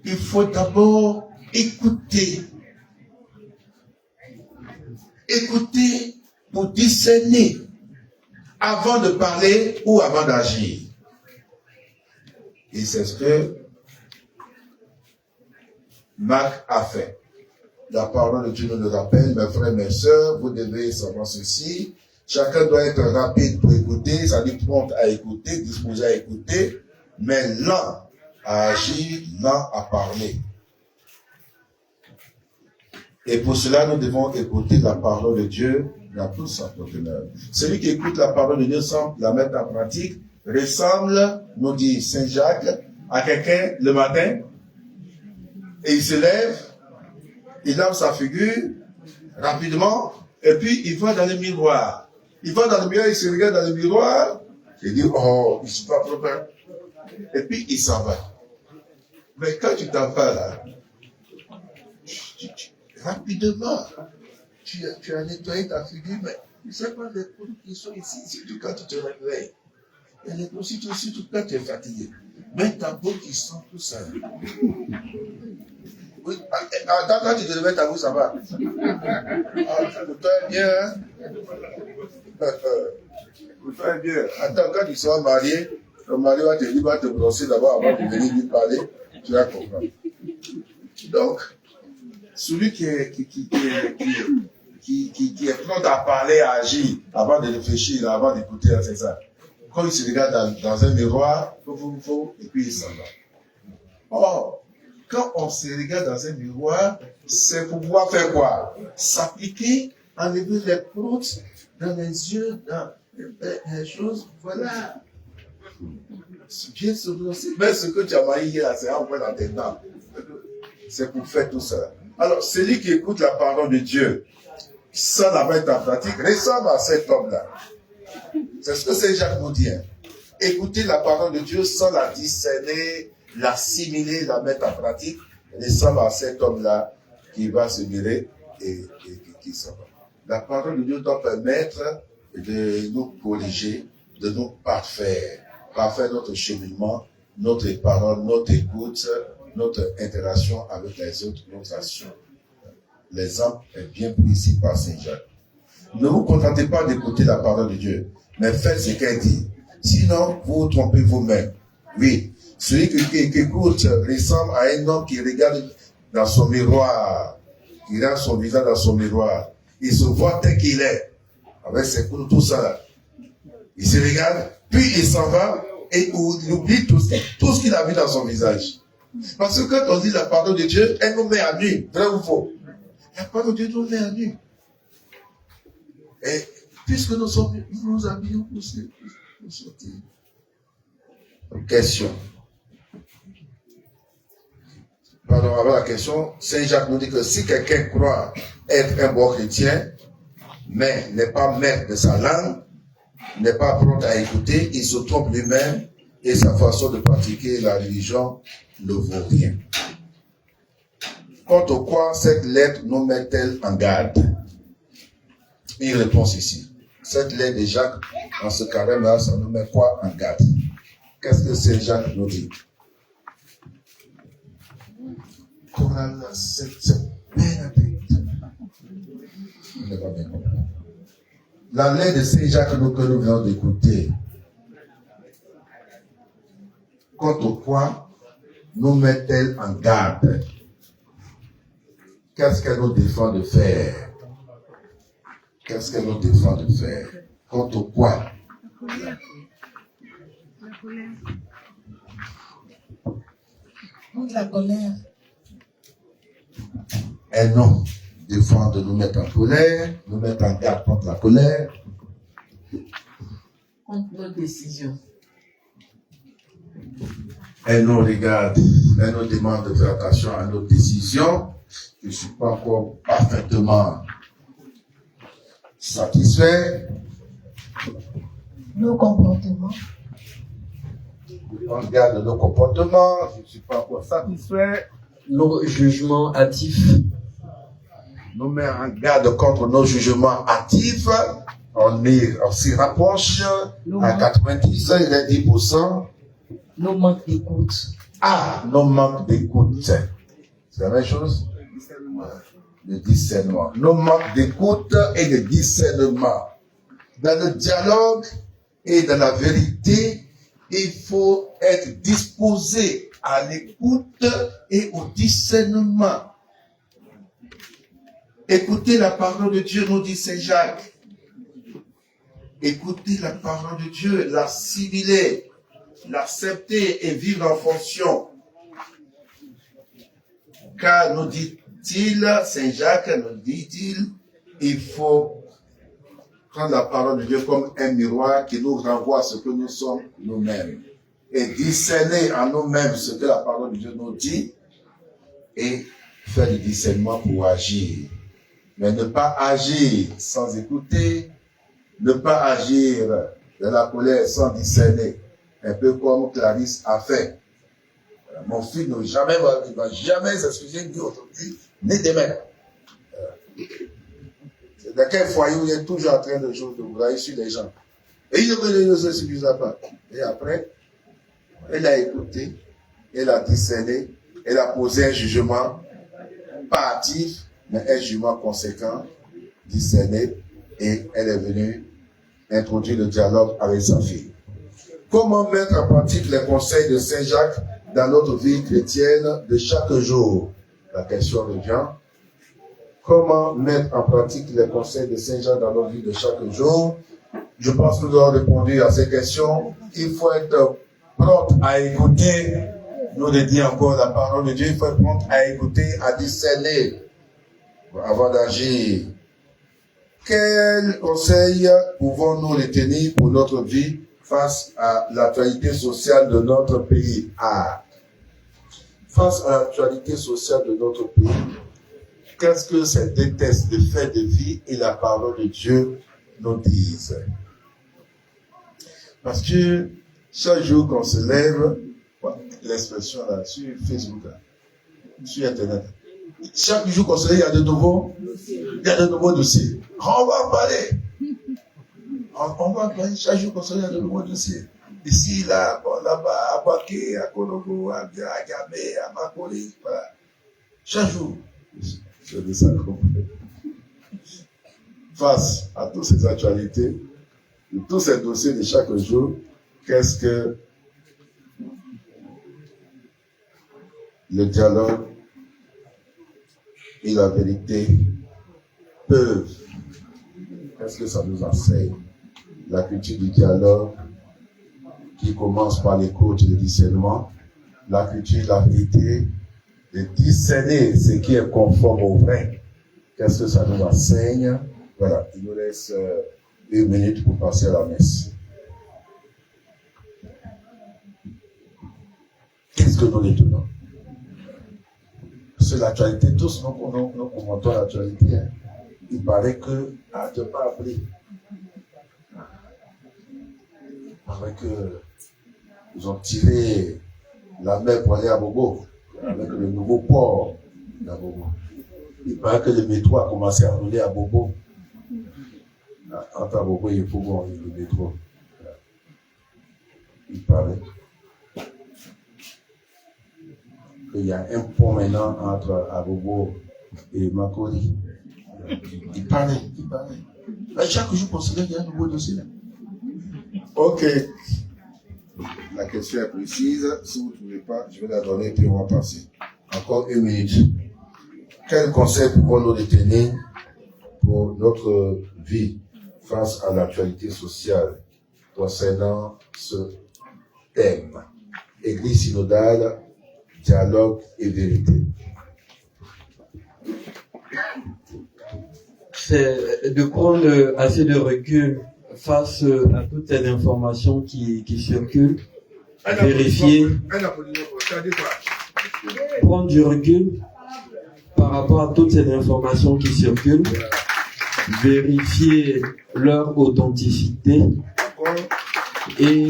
il faut d'abord écouter. Écouter pour discerner avant de parler ou avant d'agir. Et c'est ce que Marc a fait. La parole de Dieu nous le rappelle, mes frères, mes sœurs, vous devez savoir ceci. Chacun doit être rapide pour écouter, c'est-à-dire prompt à écouter, disposé à écouter, mais lent à agir, lent à parler. Et pour cela, nous devons écouter la parole de Dieu dans tout son conteneur. Celui qui écoute la parole de Dieu sans la mettre en pratique ressemble, nous dit Saint Jacques, à quelqu'un le matin, et il se lève, il lave sa figure rapidement, et puis il va dans le miroir. Il va dans le miroir, il se regarde dans le miroir, et il dit, oh, je ne suis pas propre. Et puis il s'en va. Mais quand tu t'en vas là, rapidement, tu as nettoyé ta figure, mais tu ne sais pas les produits qui sont ici, surtout quand tu te réveilles. Il y a les produits, surtout quand tu es fatigué. Mais ta peau qui sent tout ça. Oui, attends, quand tu te réveilles, ta peau, ça va. Pour toi, bien, hein? Pour toi, bien. Attends, quand tu seras marié, le mari va te brosser d'abord avant de venir lui parler, tu vas comprendre. Donc, celui qui est prêt à parler, à agir, avant de réfléchir, avant d'écouter, c'est ça. Quand il se regarde dans un miroir, et puis il s'en va. Or, quand on se regarde dans un miroir, c'est pour pouvoir faire quoi? S'appliquer, enlever les proutes dans les yeux, dans les choses, voilà. Bien se brosser. Mais ce que tu as maillé là, c'est en fait dans tes dents. C'est pour faire tout ça. Alors, celui qui écoute la parole de Dieu sans la mettre en pratique ressemble à cet homme-là. C'est ce que Saint Jacques nous dit. Hein. Écouter la parole de Dieu sans la discerner, l'assimiler, la mettre en pratique, ressemble à cet homme-là qui va se virer et qui s'en va. La parole de Dieu doit permettre de nous corriger, de nous parfaire notre cheminement, notre parole, notre écoute, notre interaction avec les autres, notre action. L'exemple est bien pris ici par Saint Jacques. Ne vous contentez pas d'écouter la parole de Dieu, mais faites ce qu'elle dit. Sinon, vous vous trompez vous-même. Oui, celui qui écoute ressemble à un homme qui regarde dans son miroir, qui regarde son visage dans son miroir. Il se voit tel qu'il est, avec ses coups, tout ça. Il se regarde, puis il s'en va et il oublie tout ce qu'il a vu dans son visage. Parce que quand on dit la parole de Dieu, elle nous met à nu, vrai ou faux? La parole de Dieu nous met à nu. Et puisque nous nous habillons pour sortir. Question. Pardon, avant la question, Saint Jacques nous dit que si quelqu'un croit être un bon chrétien, mais n'est pas maître de sa langue, n'est pas prompt à écouter, il se trompe lui-même et sa façon de pratiquer la religion ne vaut rien. Quant au quoi cette lettre nous met-elle en garde? Une réponse ici. Cette lettre de Jacques, dans ce carême-là, ça nous met quoi en garde? Qu'est-ce que Saint Jacques nous dit? La lettre de Saint Jacques que nous venons d'écouter, quant au quoi nous met-elle en garde? Qu'est-ce qu'elle nous défend de faire? Qu'est-ce qu'elle nous défend de faire? Quant au quoi? Contre la colère. Elle nous défend de nous mettre en colère, nous mettre en garde contre la colère. Contre nos décisions. Elle nous regarde, elle nous demande de faire attention à nos décisions. Je ne suis pas encore parfaitement satisfait. Nos comportements. On regarde nos comportements, je ne suis pas encore satisfait. Nos jugements hâtifs. Nous met en garde contre nos jugements hâtifs. On s'y rapproche à 90, il est 10%. Nos manques d'écoute. à nos manques d'écoute. C'est la même chose? Le discernement. Nos manques d'écoute et de discernement. Dans le dialogue et dans la vérité, il faut être disposé à l'écoute et au discernement. Écoutez la parole de Dieu, nous dit Saint Jacques. Écoutez la parole de Dieu, l'assimiler, l'accepter et vivre en fonction. Car nous dit-il, Saint Jacques nous dit-il, il faut prendre la parole de Dieu comme un miroir qui nous renvoie à ce que nous sommes nous-mêmes. Et discerner en nous-mêmes ce que la parole de Dieu nous dit et faire du discernement pour agir. Mais ne pas agir sans écouter, ne pas agir de la colère sans discerner, un peu comme Clarisse a fait. Mon fils ne va jamais s'excuser ni aujourd'hui, ni demain. Dans quel foyer où il est toujours en train de jouer, de brailler sur les gens. Et il ne s'excusa pas. Et après, elle a écouté, elle a discerné, elle a posé un jugement, pas actif, mais un jugement conséquent, discerné, et elle est venue introduire le dialogue avec sa fille. Comment mettre en pratique les conseils de Saint Jacques dans notre vie chrétienne de chaque jour? La question revient. Comment mettre en pratique les conseils de Saint Jacques dans notre vie de chaque jour? Je pense que nous devons répondre à ces questions. Il faut être prompt à écouter. Nous le dit encore la parole de Dieu. Il faut être prompt à écouter, à discerner avant d'agir. Quels conseils pouvons-nous retenir pour notre vie face à l'actualité sociale de notre pays? Face à l'actualité sociale de notre pays, qu'est-ce que ces deux textes de fait de vie et la parole de Dieu nous disent? Parce que chaque jour qu'on se lève, l'expression là, sur Facebook, là, sur Internet, chaque jour qu'on se lève, il y a de nouveaux dossiers. On va parler. On va parler. Chaque jour qu'on se lève, il y a de nouveaux dossiers. Ici, là, bon, là-bas, à Baké, à Konogo, à Gamé, à Makoli, voilà. Chaque jour. Je dis ça comme face à toutes ces actualités, de tous ces dossiers de chaque jour, qu'est-ce que le dialogue et la vérité peuvent? Qu'est-ce que ça nous enseigne? La culture du dialogue qui commence par l'écoute et le discernement, la culture de la vérité, de discerner ce qui est conforme au vrai. Qu'est-ce que ça nous enseigne? Voilà, il nous reste 1 minute pour passer à la messe. Qu'est-ce que nous retenons? C'est l'actualité, tous nous commentons l'actualité. Hein. Il paraît que, tu n'as pas appris. Il paraît que ils ont tiré la mer pour aller à Bobo, avec le nouveau port à Bobo. Il paraît que le métro a commencé à rouler à Bobo. Entre Abobo et Bobo, le métro. Il paraît qu'il y a un pont maintenant entre Abobo et Makori. Il paraît. Chaque jour qu'on se lève, il y a un nouveau dossier. Ok. La question est précise. Si vous ne trouvez pas, je vais la donner et puis on va passer. Encore 1 minute. Quel conseil pouvons-nous retenir pour notre vie face à l'actualité sociale concernant ce thème? Église synodale, dialogue et vérité. C'est de prendre assez de recul face à toutes ces informations qui circulent, vérifier, prendre du recul par rapport à toutes ces informations qui circulent, vérifier leur authenticité et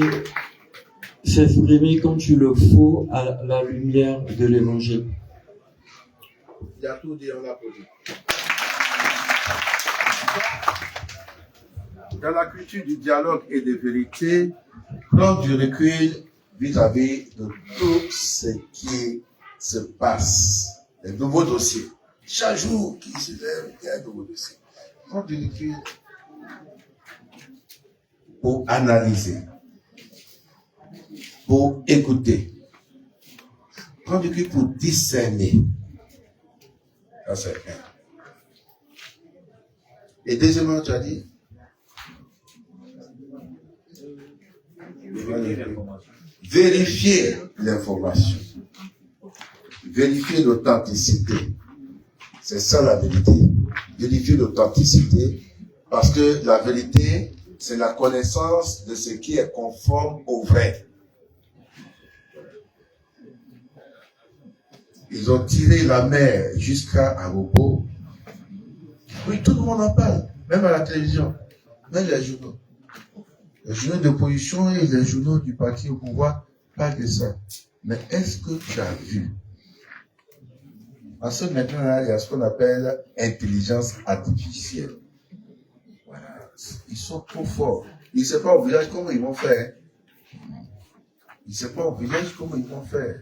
s'exprimer quand il le faut à la lumière de l'évangile. Il y a tout dit, on l'a posé. Dans la culture du dialogue et des vérités, prendre du recul, vis-à-vis de tout ce qui se passe, les nouveaux dossiers. Chaque jour qui se lève, il y a un nouveau dossier. Prends du recul pour analyser, pour écouter. Prends du recul pour discerner. Ça, c'est un. Et deuxièmement, tu as dit vérifier l'information. Vérifier l'authenticité. C'est ça la vérité. Vérifier l'authenticité parce que la vérité, c'est la connaissance de ce qui est conforme au vrai. Ils ont tiré la mer jusqu'à Arobo. Oui, tout le monde en parle, même à la télévision, même les journaux. Les journaux d'opposition et les journaux du parti au pouvoir parlent de ça. Mais est-ce que tu as vu? Parce que maintenant, là, il y a ce qu'on appelle intelligence artificielle. Voilà. Ils sont trop forts. Ils ne savent pas au village comment ils vont faire. Ils ne savent pas au village comment ils vont faire.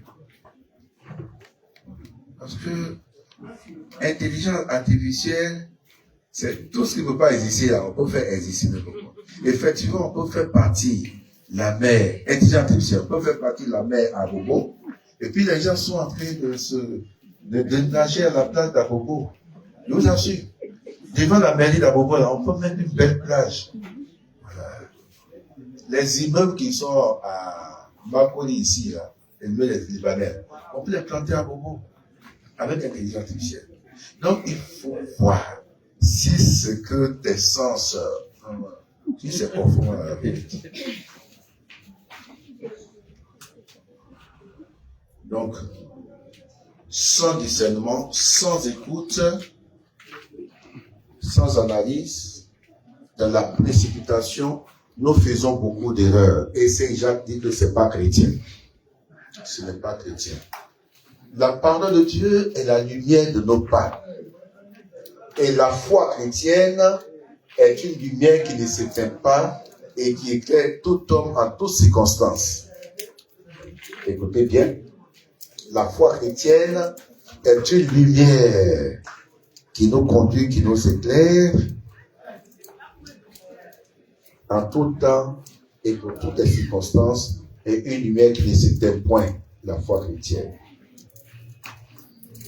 Parce que intelligence artificielle, c'est tout ce qui ne peut pas exister là, on peut faire exister le moment. Effectivement, on peut faire partir la mer, intelligence artificielle, on peut faire partir la mer à Bobo, et puis les gens sont en train de nager à la plage d'Abobo. Je vous assure, devant la mairie d'Abobo, là, on peut mettre une belle plage. Voilà. Les immeubles qui sont à Makoni ici, là, les Libanais, on peut les planter à Bobo avec l'intelligence artificielle. Donc, il faut voir si ce que tes sens, si c'est conforme à la vérité. Donc, sans discernement, sans écoute, sans analyse, dans la précipitation, nous faisons beaucoup d'erreurs. Et Saint Jacques dit que ce n'est pas chrétien. Ce n'est pas chrétien. La parole de Dieu est la lumière de nos pas. Et la foi chrétienne est une lumière qui ne s'éteint pas et qui éclaire tout homme en toutes circonstances. Écoutez bien. La foi chrétienne est une lumière qui nous conduit, qui nous éclaire en tout temps et pour toutes les circonstances, et une lumière qui ne s'éteint point, la foi chrétienne.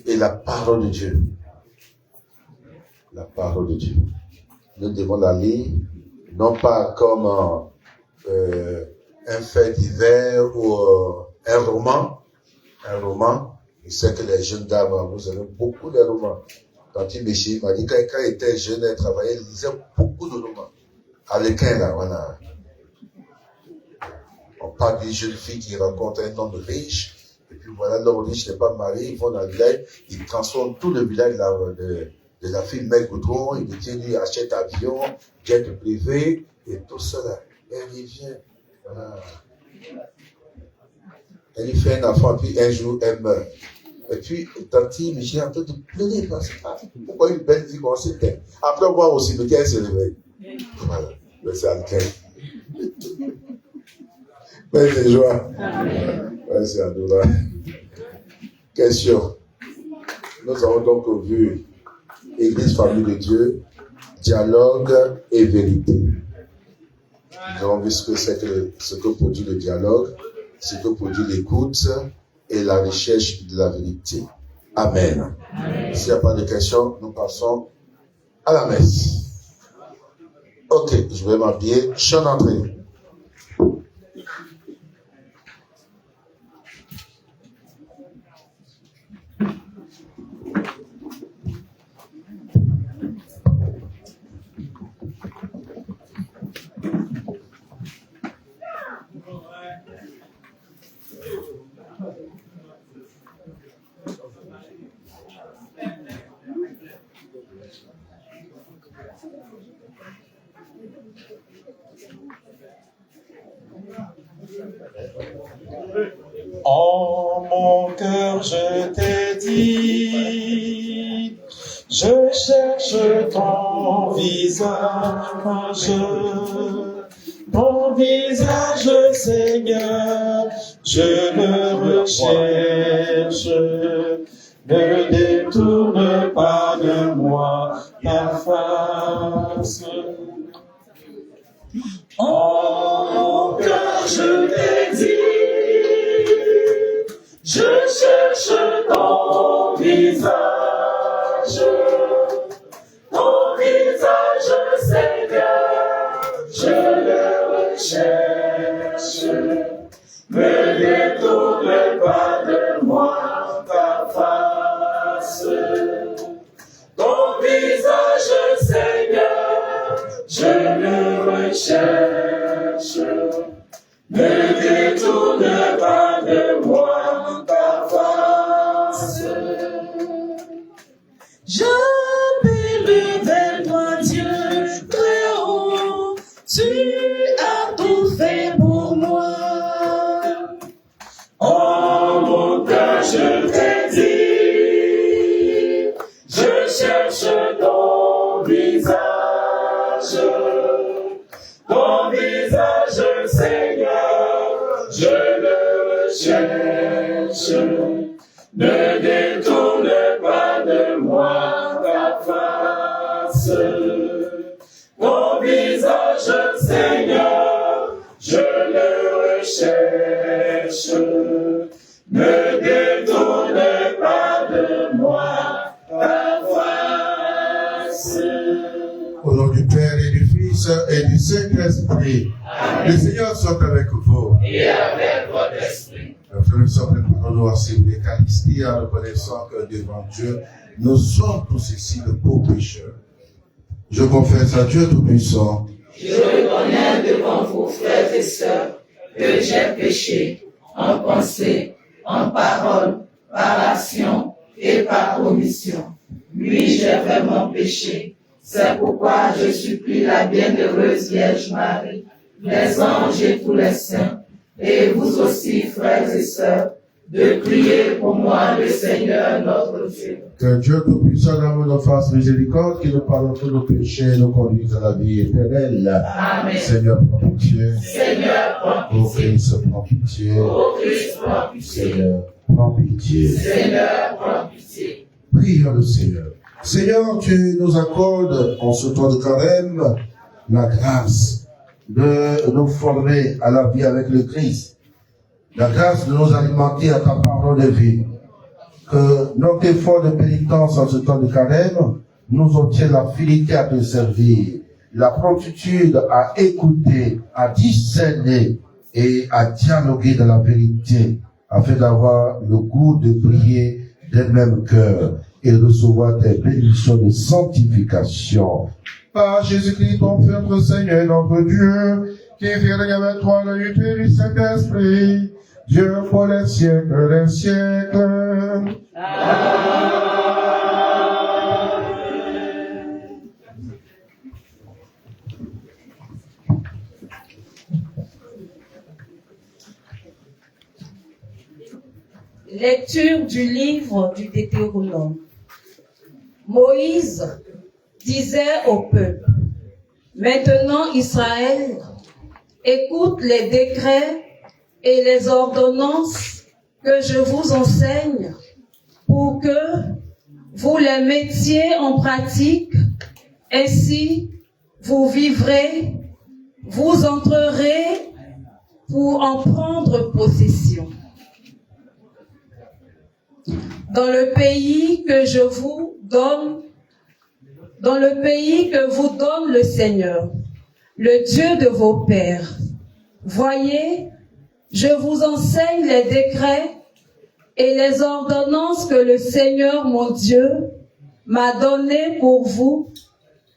Et la parole de Dieu. La parole de Dieu. Nous devons la lire, non pas comme un fait divers ou un roman. Un roman, je sais que les jeunes dames, vous avez beaucoup de romans. Tati Béchi m'a dit quand il était jeune, elle travaillait, il lisait beaucoup de romans. À l'équin, là, voilà. On parle d'une jeune fille qui rencontre un homme riche, et puis voilà, l'homme riche n'est pas marié, ils vont dans le village, ils transforment tout le village de la fille Mère Goudron, il dit, lui achète avion, jet privé, et tout cela. Elle revient, voilà. Elle lui fait un enfant, puis un jour, elle meurt. Et puis, Tati Michel est en train de pleurer parce que pourquoi une belle vie qu'on s'était. Après voir au cimetière, elle se réveille. Voilà, mais c'est Alcain. Belle de joie. Ouais, c'est Adoura. Question. Nous avons donc vu Église, famille de Dieu, dialogue et vérité. Nous avons vu ce que produit le dialogue, ce que produit l'écoute et la recherche de la vérité. Amen. S'il n'y a pas de questions, nous passons à la messe. Ok, je vais m'habiller. Chant d'entrée. En mon cœur je t'ai dit, Je cherche ton visage, Seigneur, je le recherche. Ne détourne pas de moi ta face. En mon cœur, je t'ai dit, je cherche ton visage, Seigneur, je le recherche. Ne détourne pas de moi ta face. Ton visage, Seigneur, je le recherche. Ne détourne pas de moi ta face. J'appelle vers toi, Dieu très haut, tu as tout fait pour moi. En mon cœur, je t'ai dit, je cherche ton visage, Seigneur, je le recherche. Ne détourne pas de moi ta face. Ton visage, Seigneur, je le recherche. Ne détourne pas de moi ta face. Au nom du Père et du Fils et du Saint-Esprit, le Seigneur soit avec vous. Et avec votre esprit. Frères et sœurs, préparons-nous à célébrer l'Eucharistie en reconnaissant que devant Dieu, nous sommes tous ici de beaux pécheurs. Je confesse à Dieu Tout-Puissant. Je reconnais devant vous, frères et sœurs, que j'ai péché en pensée, en parole, par action et par omission. Oui, j'ai vraiment péché. C'est pourquoi je supplie la bienheureuse Vierge Marie, les anges et tous les saints, et vous aussi, frères et sœurs, de prier pour moi le Seigneur notre Dieu. Que Dieu Tout-Puissant nous fasse miséricorde, qu'il nous pardonne tous nos péchés et nous conduise à la vie éternelle. Amen. Seigneur, prends pitié. Seigneur, prends Ô pitié. Christ, prends pitié. Ô Christ, prends pitié. Seigneur, prends pitié. Seigneur, prends pitié. Prions le Seigneur. Seigneur, tu nous accordes en ce temps de carême la grâce de nous former à la vie avec le Christ, la grâce de nous alimenter à ta parole de vie. Que notre effort de pénitence en ce temps de carême nous obtienne la fidélité à te servir, la promptitude à écouter, à discerner et à dialoguer dans la vérité, afin d'avoir le goût de prier d'un même cœur et de recevoir tes bénédictions de sanctification. Par Jésus-Christ, ton Fils, notre Seigneur, notre Dieu, qui vit avec toi dans l'unité du Saint-Esprit, Dieu pour les siècles des siècles. Lecture du livre du Deutéronome. Moïse disait au peuple, maintenant Israël, écoute les décrets et les ordonnances que je vous enseigne pour que vous les mettiez en pratique, ainsi vous vivrez, vous entrerez pour en prendre possession. Dans le pays que je vous donne, dans le pays que vous donne le Seigneur, le Dieu de vos pères. Voyez, je vous enseigne les décrets et les ordonnances que le Seigneur mon Dieu m'a données pour vous,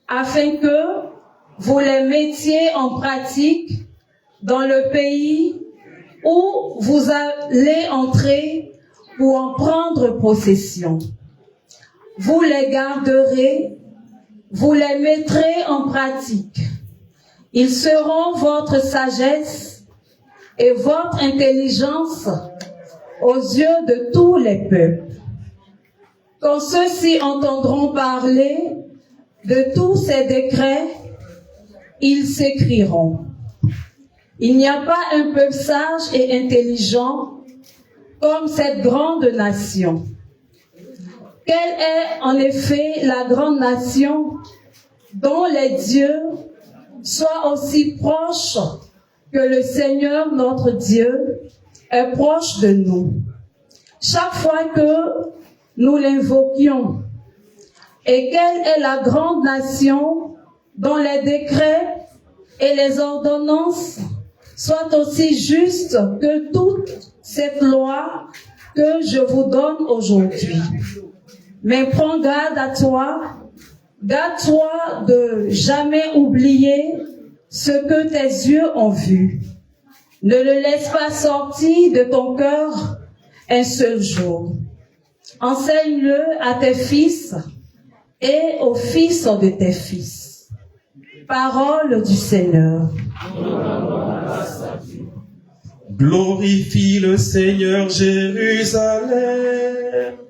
afin que vous les mettiez en pratique dans le pays où vous allez entrer pour en prendre possession. Vous les garderez, vous les mettrez en pratique. Ils seront votre sagesse et votre intelligence aux yeux de tous les peuples. Quand ceux-ci entendront parler de tous ces décrets, ils s'écrieront. Il n'y a pas un peuple sage et intelligent comme cette grande nation. Quelle est en effet la grande nation dont les dieux soient aussi proches que le Seigneur notre Dieu est proche de nous. Chaque fois que nous l'invoquions, et quelle est la grande nation dont les décrets et les ordonnances soient aussi justes que toute cette loi que je vous donne aujourd'hui. Mais prends garde à toi, garde-toi de jamais oublier ce que tes yeux ont vu. Ne le laisse pas sortir de ton cœur un seul jour. Enseigne-le à tes fils et aux fils de tes fils. Parole du Seigneur. Glorifie le Seigneur Jérusalem,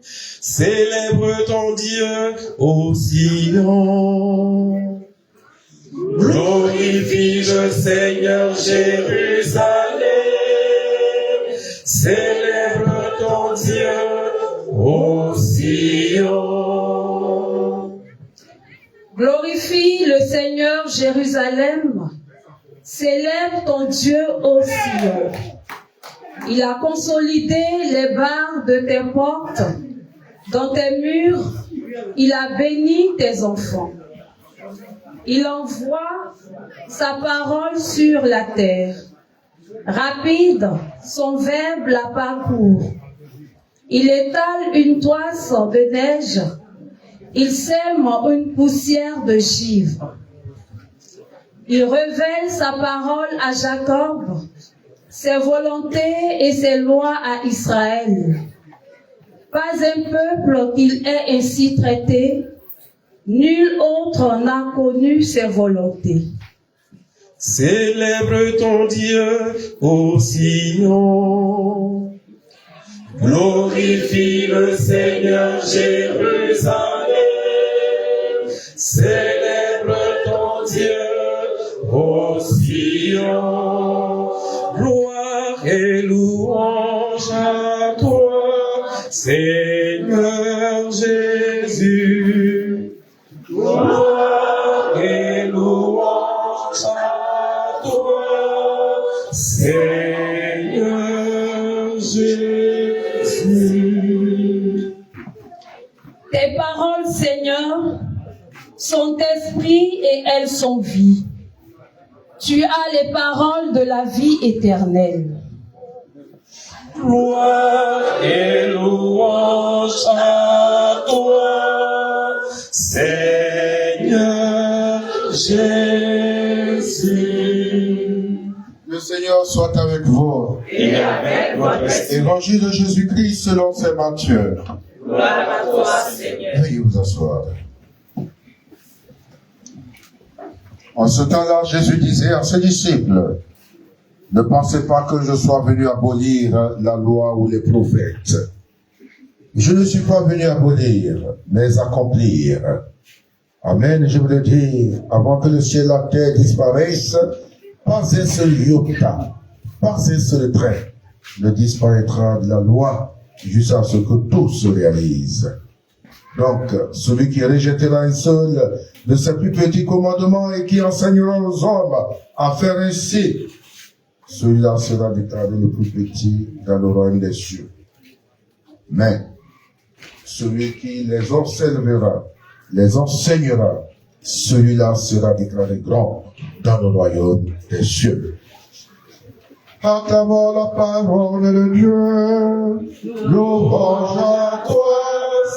célèbre ton Dieu ô Sion. Glorifie le Seigneur Jérusalem, célèbre ton Dieu ô Sion. Glorifie le Seigneur Jérusalem, célèbre ton Dieu ô Sion. Il a consolidé les barres de tes portes, dans tes murs, il a béni tes enfants. Il envoie sa parole sur la terre. Rapide, son verbe la parcourt. Il étale une toise de neige. Il sème une poussière de givre. Il révèle sa parole à Jacob, ses volontés et ses lois à Israël. Pas un peuple qu'il ait ainsi traité, nul autre n'a connu ses volontés. Célèbre ton Dieu ô Sion. Glorifie le Seigneur Jérusalem. Célèbre ton Dieu ô Sion. Gloire et louange à toi, Seigneur Jésus. Gloire et louange à toi, Seigneur Jésus. Tes paroles, Seigneur, sont esprit et elles sont vie. Tu as les paroles de la vie éternelle. Gloire et louange à toi, Seigneur Jésus. Le Seigneur soit avec vous. Et avec votre esprit. Évangile de Jésus-Christ selon saint Matthieu. Gloire à toi, Seigneur. Veuillez vous asseoir. En ce temps-là, Jésus disait à ses disciples, ne pensez pas que je sois venu abolir la loi ou les prophètes. Je ne suis pas venu abolir, mais accomplir. Amen, je vous le dis, avant que le ciel et la terre disparaissent, pas un seul iota, pas un seul trait ne disparaîtra de la loi jusqu'à ce que tout se réalise. Donc, celui qui rejettera un seul de ses plus petits commandements et qui enseignera aux hommes à faire ainsi, celui-là sera déclaré le plus petit dans le royaume des cieux. Mais, celui qui les observera, les enseignera, celui-là sera déclaré grand dans le royaume des cieux. Acclamons la parole de Dieu, louange à toi,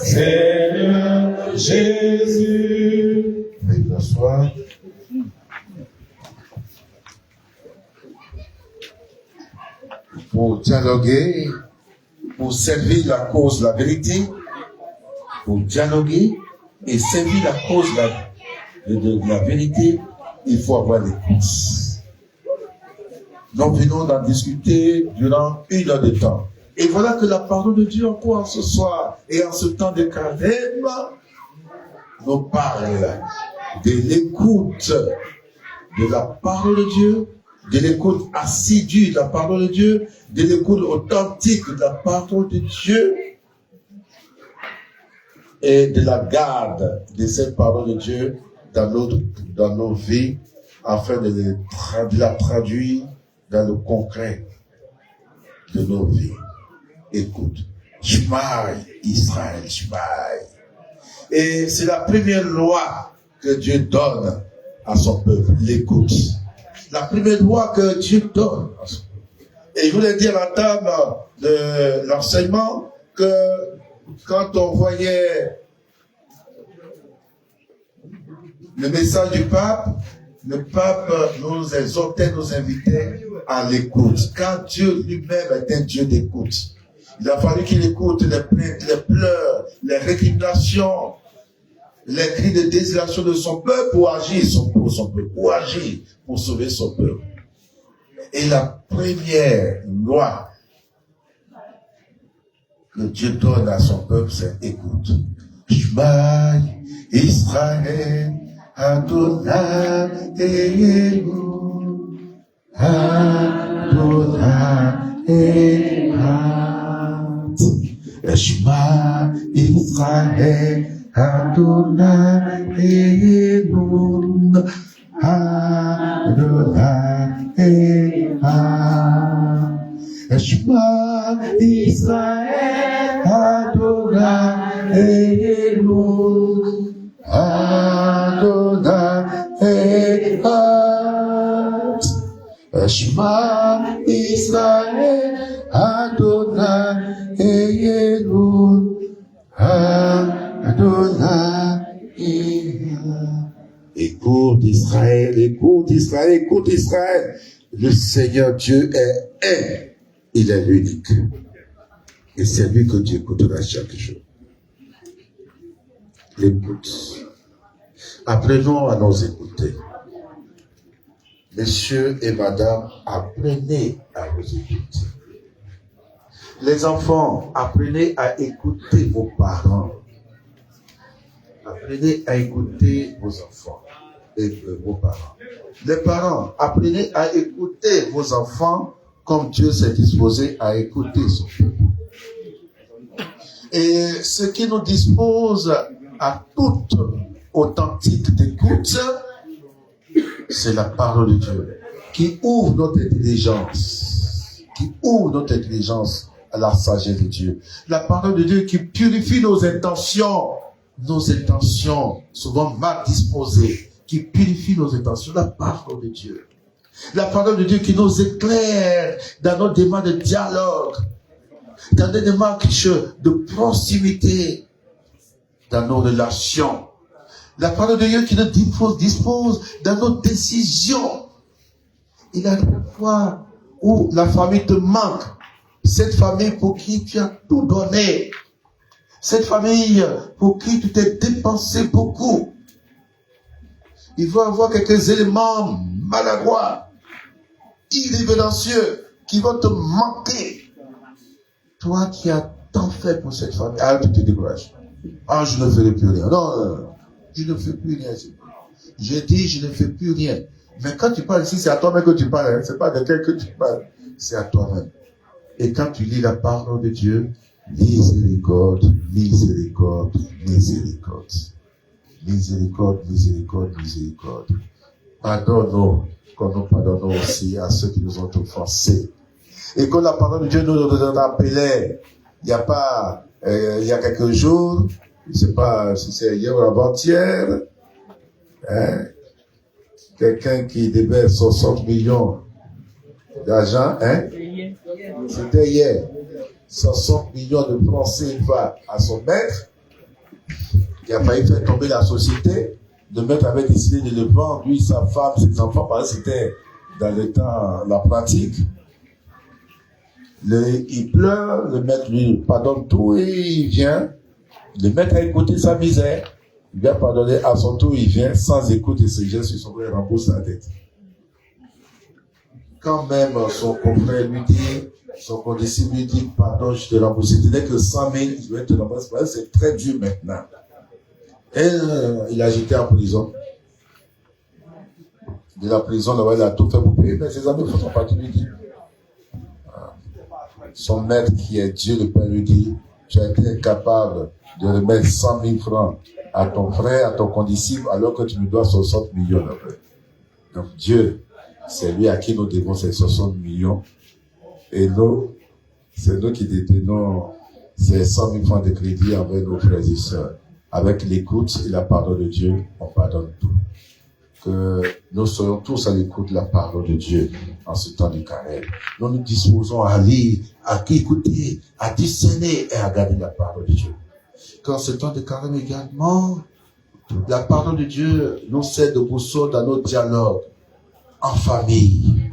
Seigneur Jésus. Veuillez vous asseoir. Pour dialoguer, pour servir la cause de la vérité, pour dialoguer et servir la cause de la vérité, il faut avoir l'écoute. Nous venons d'en discuter durant 1 heure de temps. Et voilà que la parole de Dieu encore ce soir et en ce temps de carême nous parle de l'écoute de la parole de Dieu, de l'écoute assidue de la parole de Dieu, de l'écoute authentique de la parole de Dieu et de la garde de cette parole de Dieu dans nos vies afin de la traduire dans le concret de nos vies. Écoute, Shema Israël, Shema. Et c'est la première loi que Dieu donne à son peuple, l'écoute. La première loi que Dieu donne à son peuple. Et je voulais dire à l'entame de l'enseignement que quand on voyait le message du pape, le pape nous exhortait, nous invitait à l'écoute. Car Dieu lui-même est un Dieu d'écoute. Il a fallu qu'il écoute les plaintes, les pleurs, les récriminations, les cris de désolation de son peuple pour agir pour son peuple, pour agir pour sauver son peuple. Et la première loi que Dieu donne à son peuple, c'est écoute. Shema Israël, Adonai Elohim, Adonai Echad. Shema Israël, Adonai Elohim, Adonai Echad. Shema Israël, Adonai Elohim, Adonai Echad. Shema Israël, Adonai Elohim, Adonai Echad. Écoute Israël, écoute Israël, écoute Israël. Le Seigneur Dieu est un. Il est l'unique. Et c'est lui que Dieu écoutera chaque jour. L'écoute. Apprenons à nous écouter. Messieurs et madame, apprenez à vous écouter. Les enfants, apprenez à écouter vos parents. Apprenez à écouter vos enfants et vos parents. Les parents, apprenez à écouter vos enfants comme Dieu s'est disposé à écouter son peuple. Et ce qui nous dispose à toute authentique d'écoute, c'est la parole de Dieu qui ouvre notre intelligence, à la sagesse de Dieu. La parole de Dieu qui purifie nos intentions souvent mal disposées, qui purifie nos intentions. La parole de Dieu. La parole de Dieu qui nous éclaire dans nos démarches de dialogue, dans des démarches de proximité, dans nos relations. La parole de Dieu qui nous dispose dans nos décisions. Il y a des fois où la famille te manque. Cette famille pour qui tu as tout donné. Cette famille pour qui tu t'es dépensé beaucoup. Il va y avoir quelques éléments maladroits, irrévérencieux, qui vont te manquer. Toi qui as tant fait pour cette famille, tu te décourages. Je ne ferai plus rien. Non, je ne fais plus rien. Je dis, je ne fais plus rien. Mais quand tu parles ici, c'est à toi-même que tu parles. C'est pas de quelqu'un que tu parles. C'est à toi-même. Et quand tu lis la parole de Dieu, miséricorde, miséricorde, miséricorde. Miséricorde, miséricorde, miséricorde. Pardonne-nous, comme nous pardonnons aussi à ceux qui nous ont offensés. Et quand la parole de Dieu nous rappelait, il y a quelques jours, je ne sais pas si c'est hier ou avant-hier, quelqu'un qui devait 60 millions d'argent, c'était hier, 60 millions de francs CFA à son maître, qui a failli faire tomber la société. Le maître avait décidé de le vendre, lui, sa femme, ses enfants, parce que c'était dans le temps, la pratique. Il pleure, le maître lui pardonne tout et il vient. Le maître a écouté sa misère. Il vient pardonner à son tour, il vient sans écoute et se jette sur son rembourse la dette. Quand même son confrère lui dit, Son condisciple lui dit, pardon, je te rembourse. Ce n'est que 100 000, je vais te rembourser. C'est très dur maintenant. Et il a jeté en prison. De la prison, là-bas, il a tout fait pour payer. Mais ses amis font partie, lui dit. Son maître, qui est Dieu le Père, lui dit, tu as été incapable de remettre 100 000 francs à ton frère, à ton condisciple, alors que tu me dois 60 millions. Donc Dieu, c'est lui à qui nous devons ces 60 millions. Et nous, c'est nous qui détenons ces 100 000 francs de crédit envers nos frères et sœurs. Avec l'écoute et la parole de Dieu, on pardonne tout. Que nous soyons tous à l'écoute de la parole de Dieu en ce temps du carême. Nous nous disposons à lire, à écouter, à discerner et à garder la parole de Dieu. Qu'en ce temps de carême également, la parole de Dieu nous sert de boussole dans nos dialogues, en famille,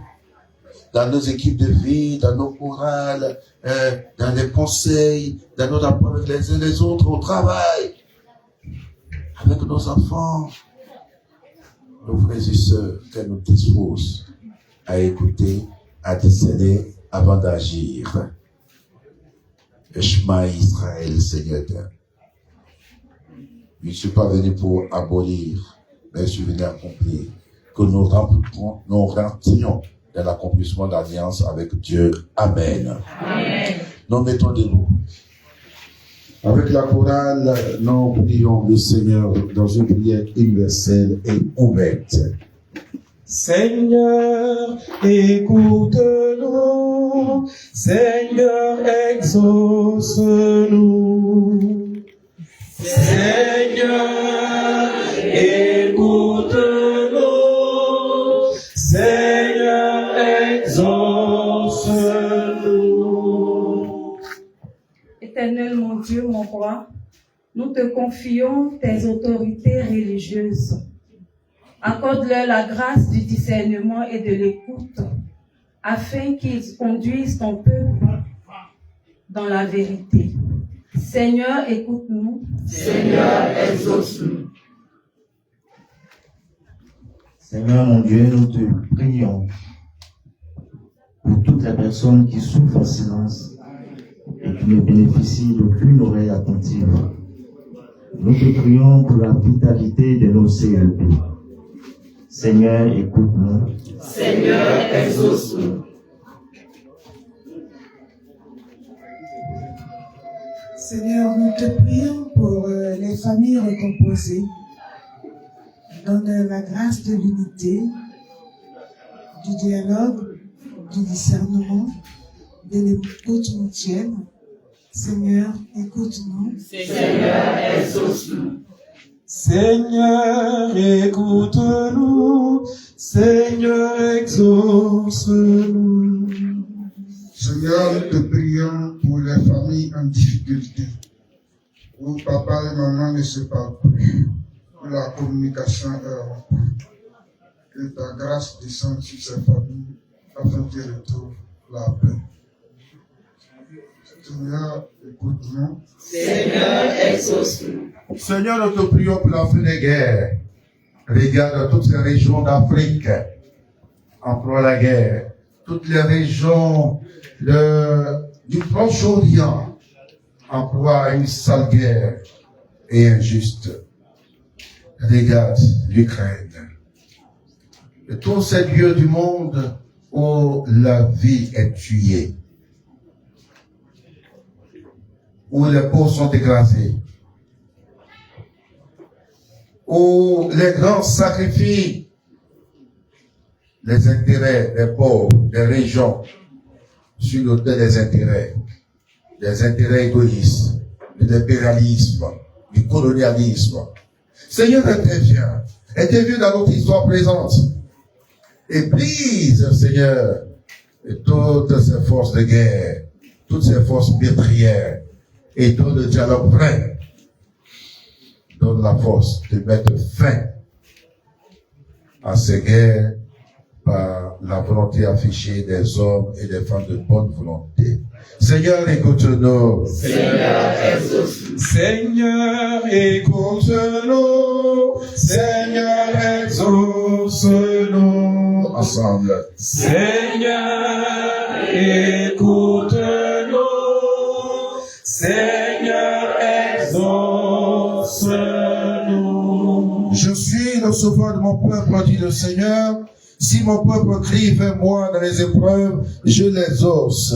dans nos équipes de vie, dans nos chorales, dans les conseils, dans nos rapports avec les uns les autres, au travail, avec nos enfants, nos frères et sœurs, qu'elle nous dispose à écouter, à discerner avant d'agir. Shema Israël, Seigneur. Je ne suis pas venu pour abolir, mais je suis venu accomplir. Que nous rentrions dans l'accomplissement d'alliance avec Dieu. Amen. Amen. Nous mettons debout. Avec la chorale, nous prions le Seigneur dans une prière universelle et ouverte. Seigneur, écoute-nous. Seigneur, exauce-nous. Seigneur, écoute-nous. Seigneur, exauce-nous. Éternel mon Dieu, mon roi, nous te confions tes autorités religieuses. Accorde-leur la grâce du discernement et de l'écoute, afin qu'ils conduisent ton peuple dans la vérité. Seigneur, écoute-nous. Seigneur, exauce-nous. Seigneur mon Dieu, nous te prions pour toutes les personnes qui souffrent en silence et qui ne bénéficient d'aucune oreille attentive. Nous te prions pour la vitalité de nos CEP. Seigneur, écoute-nous. Seigneur, exauce-nous. Seigneur, nous te prions pour les familles recomposées. Donne la grâce de l'unité, du dialogue, du discernement, de l'écoute mutuelle. Seigneur, écoute-nous. Seigneur, exauce-nous. Seigneur, écoute-nous. Seigneur, exauce-nous. Seigneur, nous te prions pour les familles en difficulté, où papa et maman ne se parlent plus, où la communication est rompue. Que ta grâce descende sur ces familles afin qu'elles retrouvent la paix. Seigneur, écoute-nous. Seigneur, exauce-nous. Seigneur, nous te prions pour la fin des guerres. Regarde toutes les régions d'Afrique en proie à la guerre. Toutes les régions du Proche-Orient en proie à une sale guerre et injuste. Regarde l'Ukraine. Et tous ces lieux du monde où la vie est tuée, où les pauvres sont écrasés, où les grands sacrifient les intérêts des pauvres, des régions, sur l'autel des intérêts égoïstes, de l'impérialisme, du colonialisme. Seigneur, interviens dans notre histoire présente et brise, Seigneur, toutes ces forces de guerre, toutes ces forces meurtrières, et donne le dialogue vrai. Donne la force de mettre fin à ces guerres par la volonté affichée des hommes et des femmes de bonne volonté. Seigneur, écoute-nous. Seigneur, exauce-nous. Seigneur, écoute-nous. Seigneur, exauce-nous. Ensemble. Seigneur, écoute-nous. Seigneur, exauce-nous. Je suis le sauveur de mon peuple, dit le Seigneur. Si mon peuple crie vers moi dans les épreuves, je l'exauce.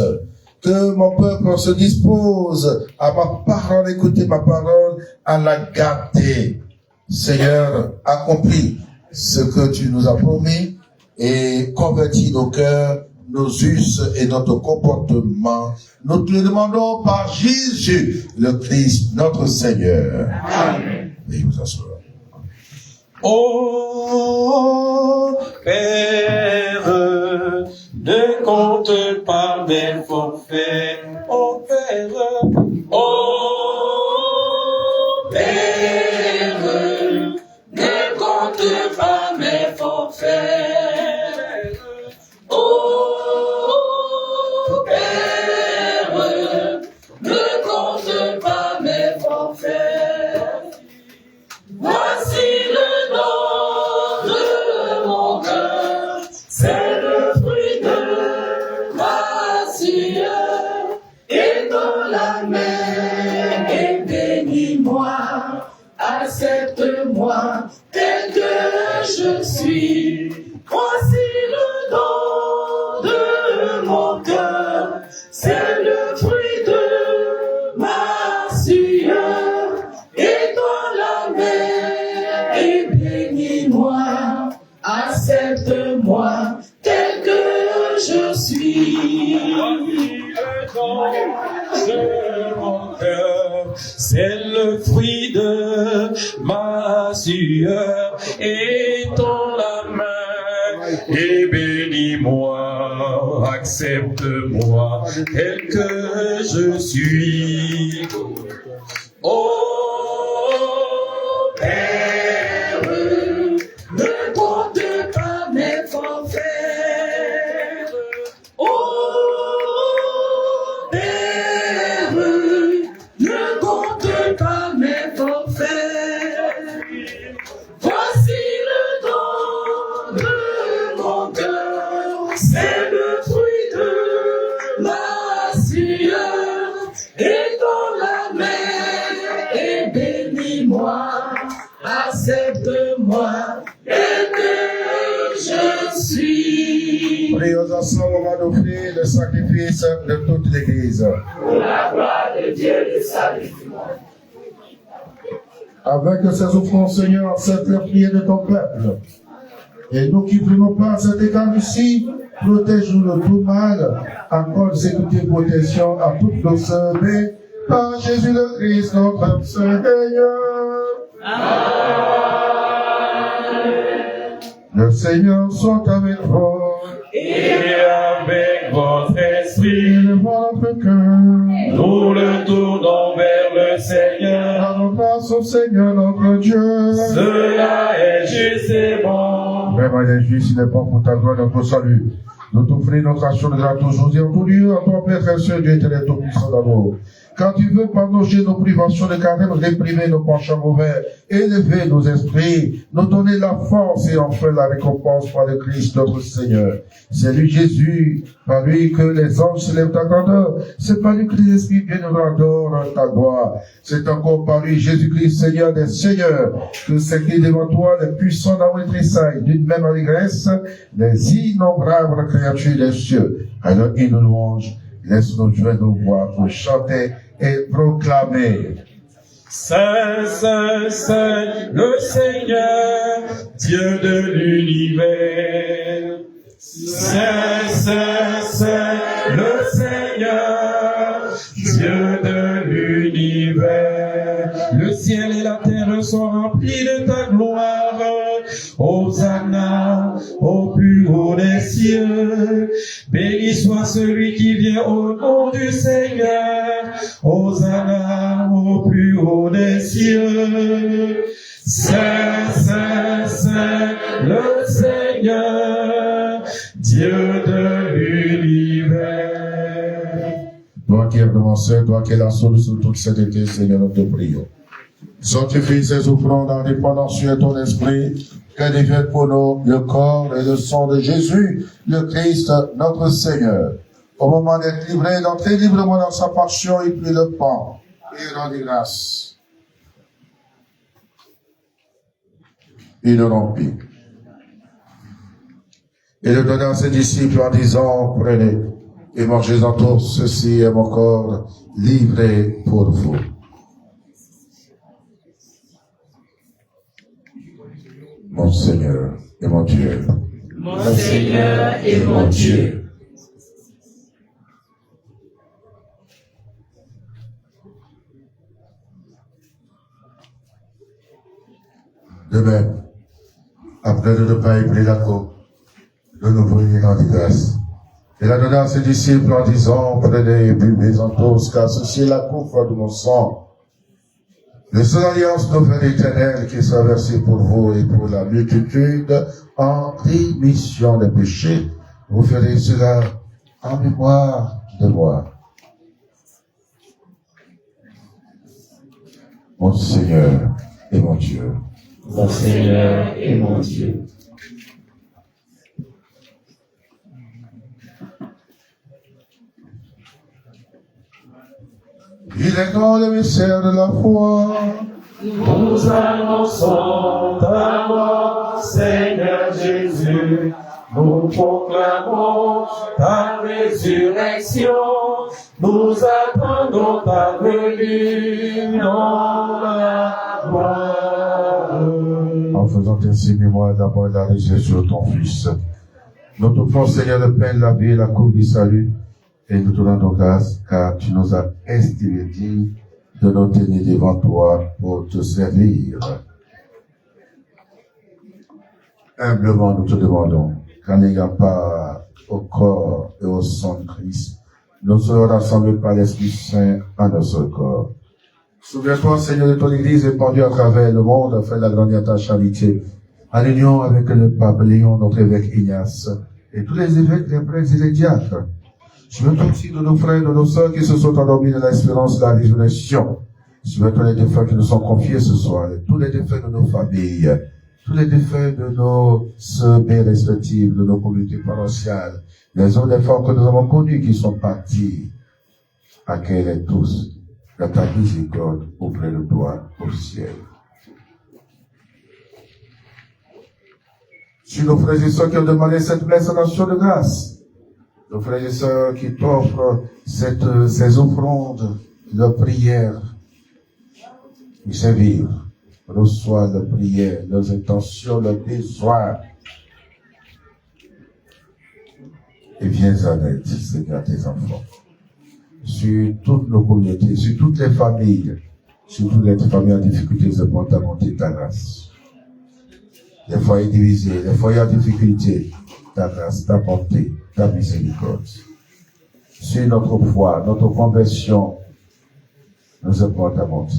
Que mon peuple se dispose à ma parole, écouter ma parole, à la garder. Seigneur, accomplis ce que tu nous as promis et convertis nos cœurs, nos us et notre comportement. Nous te le demandons par Jésus, le Christ, notre Seigneur. Amen. Et vous asseoir. Ô Père, ne compte pas mes forfaits. Ô Père, ne compte pas mes forfaits. Oh Père, ne compte pas mes forfaits. Voici le don de mon cœur, c'est le fruit de ma sueur. Et dans la main, et bénis-moi, accepte-moi tel que je suis. Voici le don de mon cœur, c'est le fruit de ma sueur. Et dans la main, et bénis-moi, accepte-moi tel que je suis. le don de mon cœur, c'est le fruit de ma sueur. Et dans la main, et bénis-moi, accepte-moi tel que je suis. Oh Père, ne compte pas mes forfaits. Oh Père, ne compte pas mes forfaits. Voici le don de mon cœur, c'est le fruit de ma sueur. Et dans la main, et bénis-moi, accepte-moi tel que je suis. Prions ensemble, on va offrir le sacrifice de toute l'Église. Pour la gloire de Dieu et du salut du monde. Avec ces offrandes, Seigneur, accepte la prière de ton peuple. Et nous qui prenons part à cet égard ici, protège-nous de tout mal, accorde sécurité et protection à toutes nos sœurs, par Jésus le Christ, notre Seigneur. Amen. Le Seigneur soit avec vous. et avec votre esprit, Élevons notre cœur. nous le tournons vers le Seigneur. Rendons grâce au Seigneur notre Dieu. Cela est juste et bon. Vraiment, il est juste, il est bon pour ta gloire, notre salut. Nous t'offrons notre action de grâce aujourd'hui en tout lieu, à toi, Père, Dieu éternel, tout-puissant d'amour. Quand tu veux pardonner nos privations de carême, réprimer nos penchants mauvais, élever nos esprits, nous donner la force et enfin la récompense par le Christ notre Seigneur. C'est lui Jésus, par lui que les anges célèbrent ta grandeur. C'est par lui que les esprits viennent nous adorent ta gloire. C'est encore par lui Jésus-Christ, Seigneur des Seigneurs, que s'écrit devant toi les puissants d'amour et tressailles, d'une même allégresse, les innombrables créatures des cieux. Alors, il nous louange, laisse-nous jouer nos voix pour chanter et proclamer. Saint, Saint, Saint, le Seigneur, Dieu de l'univers. Saint, Saint, Saint, le Seigneur, Dieu de l'univers. Le ciel et la terre sont remplis de ta gloire. Hosanna au plus haut des cieux. Béni soit celui qui vient au nom du Seigneur. Hosanna au plus haut des cieux. Saint, Saint, Saint, le Seigneur, Dieu de l'univers. Toi qui es devant Seigneur, toi qui es la solution de toute cette été, Seigneur, nous te prions. Sanctifie ces offrandes en répandant sur ton esprit, qu'elles deviennent pour nous le corps et le sang de Jésus, le Christ, notre Seigneur. au moment d'être livré, d'entrer librement dans sa passion, il prit le pain et rendit grâce. Il le rompit. Et le donna à ses disciples en disant, prenez et mangez-en tous, ceci est mon corps livré pour vous. Mon Seigneur et mon Dieu. Mon Seigneur et mon Dieu. De même, après le repas, il prit la coupe, de nouveau il rendit grâce. Il la donna à ses disciples en disant, prenez et buvez-en tous, car ceci est la coupe de mon sang. Le seul alliance nouvelle éternelle qui sera versée pour vous et pour la multitude en rémission des péchés. Vous ferez cela en mémoire de moi. Mon Seigneur et mon Dieu. Mon Seigneur et mon Dieu. Il est grand le mystère de la foi. Nous annonçons ta mort, Seigneur Jésus. Nous proclamons ta résurrection. Nous attendons ta venue dans la gloire. En faisant ainsi mémoire d'abord de la résurrection de ton Fils, nous t'offrons, Seigneur, le pain, la vie et la coupe du salut, et nous te rendons grâce, car tu nous as estimés dignes de nous tenir devant toi pour te servir. Humblement, nous te demandons qu'en n'ayant pas au corps et au sang de Christ, nous serons rassemblés par l'Esprit Saint en un seul corps. Souviens-toi, Seigneur, de ton Église répandue à travers le monde afin d'agrandir ta charité, en union avec le pape Léon, notre évêque Ignace, et tous les évêques, les prêtres et les diacres. Souviens-toi aussi de nos frères et de nos sœurs qui se sont endormis dans l'espérance de la résurrection. Souviens-toi les défunts qui nous sont confiés ce soir, tous les défunts de nos familles, tous les défunts de nos sœurs respectives, de nos communautés paroissiales, les hommes et les femmes que nous avons connus qui sont partis. Accueille-les tous dans ta miséricorde auprès de toi au ciel. Sur nos frères et sœurs qui ont demandé cette blessée nation de grâce, nos frères et sœurs qui t'offrent ces offrandes de prière, qui servir, reçois leurs prières, leurs intentions, leurs besoins, et viens en aide, Seigneur, tes enfants. Sur toutes nos communautés, sur toutes les familles, sur toutes les familles en difficulté, je prends ta bonté, ta grâce. Les foyers divisés, les foyers en difficulté, ta grâce, ta bonté, ta miséricorde. Sur notre foi, notre conversion, nous apportons ta bonté.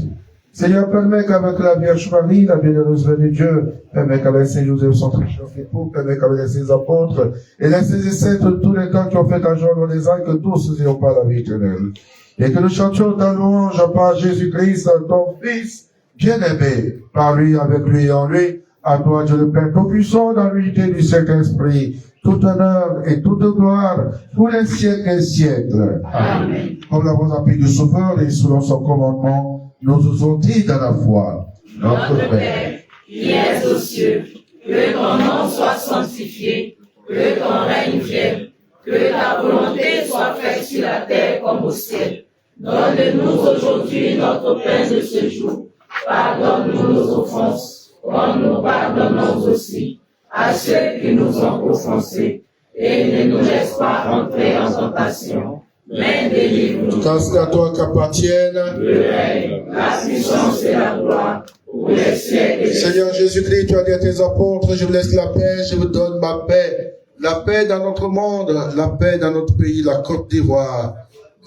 Seigneur, permets qu'avec la Vierge Marie, la bienheureuse Mère de Dieu, permets qu'avec Saint Joseph, son très cher époux, permets qu'avec ses apôtres, et les saints et saintes de tous les temps qui ont fait un jour dans les âges, que tous n'ayons pas la vie éternelle. Et que nous chantions ta louange par Jésus-Christ, ton Fils, bien-aimé, par lui, avec lui et en lui, à toi, Dieu le Père Tout-Puissant, dans l'unité du Saint-Esprit, tout honneur et toute gloire pour les siècles et siècles. Amen. Comme l'avons appris du Sauveur et selon son commandement, nous osons dire dans la foi, notre Père, qui es aux cieux, que ton nom soit sanctifié, que ton règne vienne, que ta volonté soit faite sur la terre comme au ciel. Donne-nous aujourd'hui notre pain de ce jour. Pardonne-nous nos offenses, comme nous pardonnons aussi à ceux qui nous ont offensés, et ne nous laisse pas entrer en tentation, mais délivre-nous. Car c'est à toi qu'appartiennent le règne, la puissance et la gloire, pour les siècles. Seigneur Jésus-Christ, tu as dit à tes apôtres, je vous laisse la paix, je vous donne ma paix. La paix dans notre monde, la paix dans notre pays, la Côte d'Ivoire,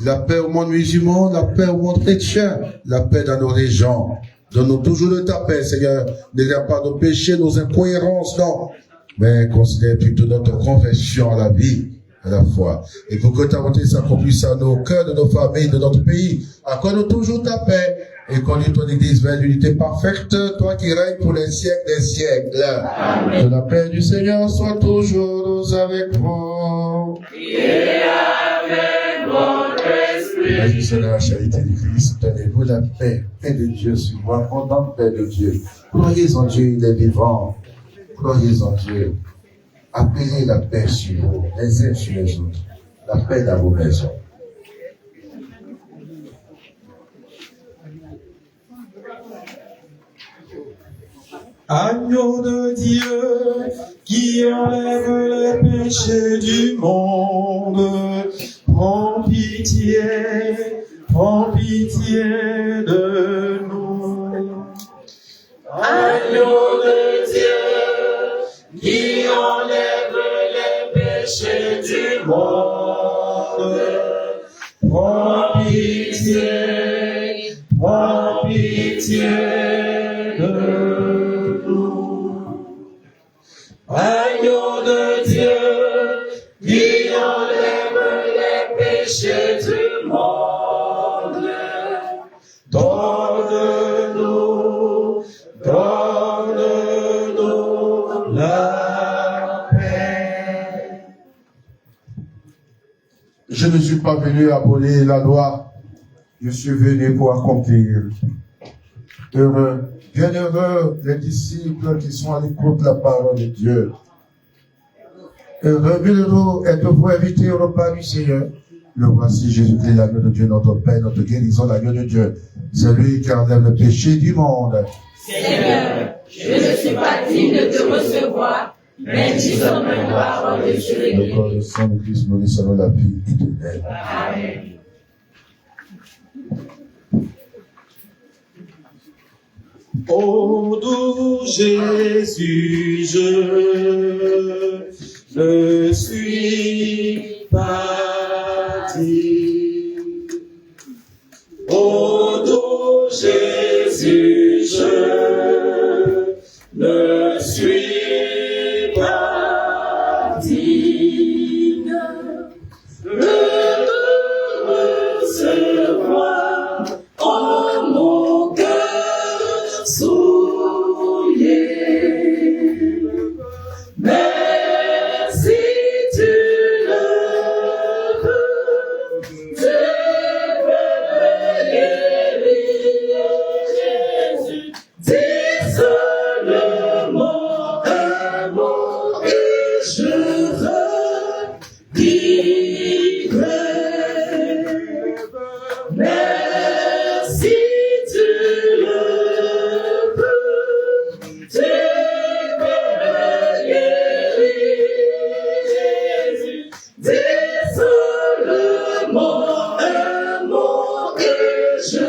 la paix au monde musulman, la paix au monde chrétien, la paix dans nos régions. Donne-nous toujours de ta paix, Seigneur. Ne regarde pas nos péchés, nos incohérences, non. Mais considère plutôt notre conversion à la vie, à la foi. Et pour que ta volonté s'accomplisse dans nos cœurs, de nos familles, de notre pays, accorde-nous toujours ta paix. Et conduis ton Église vers l'unité parfaite, toi qui règnes pour les siècles des siècles. Amen. Que la paix du Seigneur soit toujours avec vous. Et avec Jésus, c'est la charité du Christ. Tenez-vous la paix, paix de Dieu sur moi, contente paix de Dieu. Croyez en Dieu, il est vivant. Croyez en Dieu. Appelez la paix sur vous, les uns sur les autres. La paix dans vos maisons. Agneau de Dieu qui enlève les péchés du monde, prends pitié de nous. Agneau de Dieu qui enlève les péchés du monde, Prends pitié de nous. Agneau de Dieu qui enlève les péchés du monde, Donne-nous la paix. Je ne suis pas venu abolir la loi, je suis venu pour accomplir. Heureux, bienheureux les disciples qui sont à l'écoute de la parole de Dieu. Heureux, bienheureux, êtes-vous invités au repas du Seigneur? Le voici Jésus-Christ, l'agneau de Dieu, notre Père, notre guérison, l'agneau de Dieu. C'est lui qui enlève le péché du monde. Seigneur, je ne suis pas digne de te recevoir, mais dis seulement une parole et je le Le guéris. corps et le sang de Christ, nous laissons la vie éternelle. Amen. Ô doux Jésus, je ne suis pas digne. Ô doux Jésus, je ne suis pas digne de te recevoir en mon cœur souillé. Mais si tu le veux, tu peux me guérir, Jésus. Dis seulement un mot et je revivrai. Mais si tu le veux, tu peux me guérir, Jésus. Dis seulement un mot et je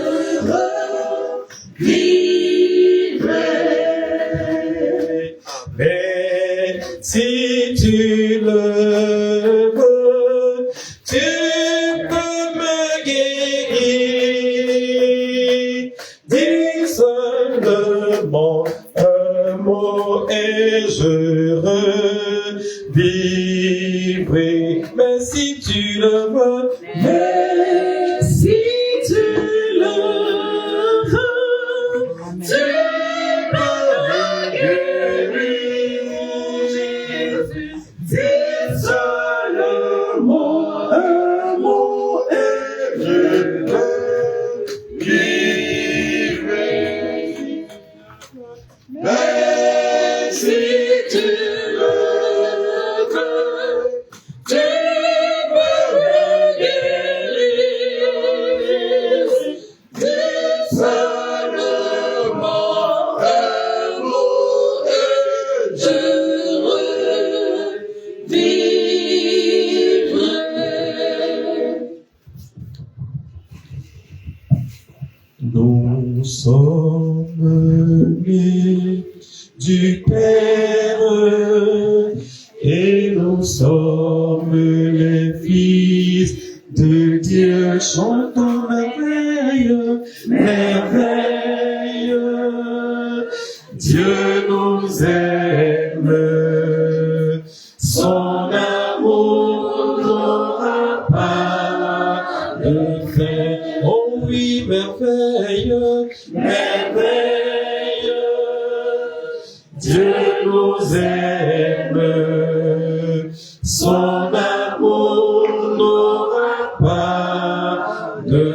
revivrai. Mais si tu le veux, tu peux me guérir. Dis seulement un mot et je revivrai. Mais si tu le veux, Mais si tu le veux, tu peux me guérir, Jésus. Dis seulement un mot et je revivrai. Mais si tu le veux, tu peux me guérir, Jésus. Dis seulement un mot et je revivrai. nous sommes nés du Père et nous sommes les fils de Dieu. Chantons merveille, merveille. Dieu nous aime, son amour n'aura pas de fin. Oh oui, merveille, merveille. Dieu nous aime, son amour n'aura pas de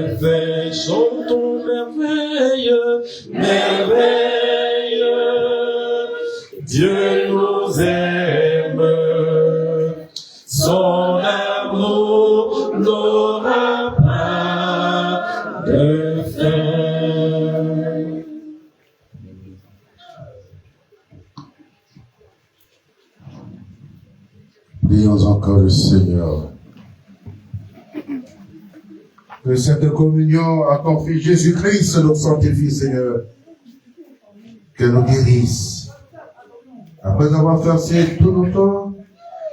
ton amour n'aura pas de fin. Prions encore le Seigneur. Que cette communion à ton Fils Jésus-Christ, notre sanctifie, Seigneur, qu'elle nous guérisse. Après avoir versé tout nos torts,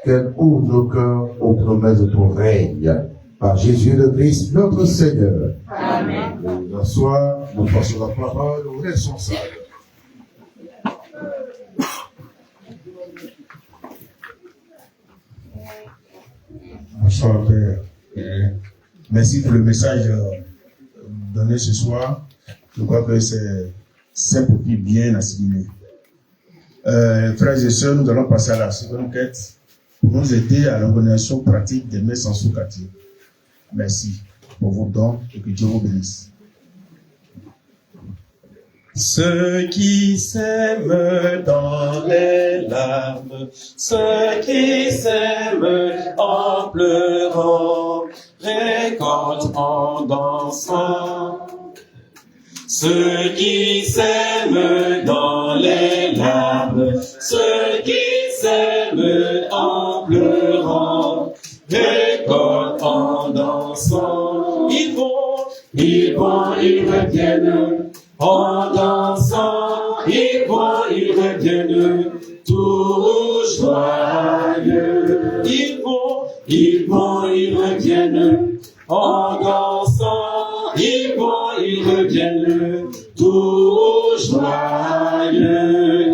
qu'elle ouvre nos cœurs aux promesses de ton règne. Par Jésus le Christ, notre Seigneur. Amen. Le soir, nous passons la parole, nous laissons ça. Bonsoir, Père. Merci pour le message donné ce soir. Je crois que c'est simple et bien assimilé. Frères et sœurs, nous allons passer à la seconde quête pour nous aider à l'organisation pratique des messes en sous-quartier. Merci pour vos dons et que Dieu vous bénisse. Ceux qui s'aiment dans les larmes, ceux qui s'aiment en pleurant, récoltent en dansant. Ceux qui s'aiment dans les larmes, ceux qui s'aiment en pleurant, récoltent en dansant. Ils reviennent en dansant, ils reviennent tout joyeux. Ils reviennent en dansant, ils reviennent tout joyeux.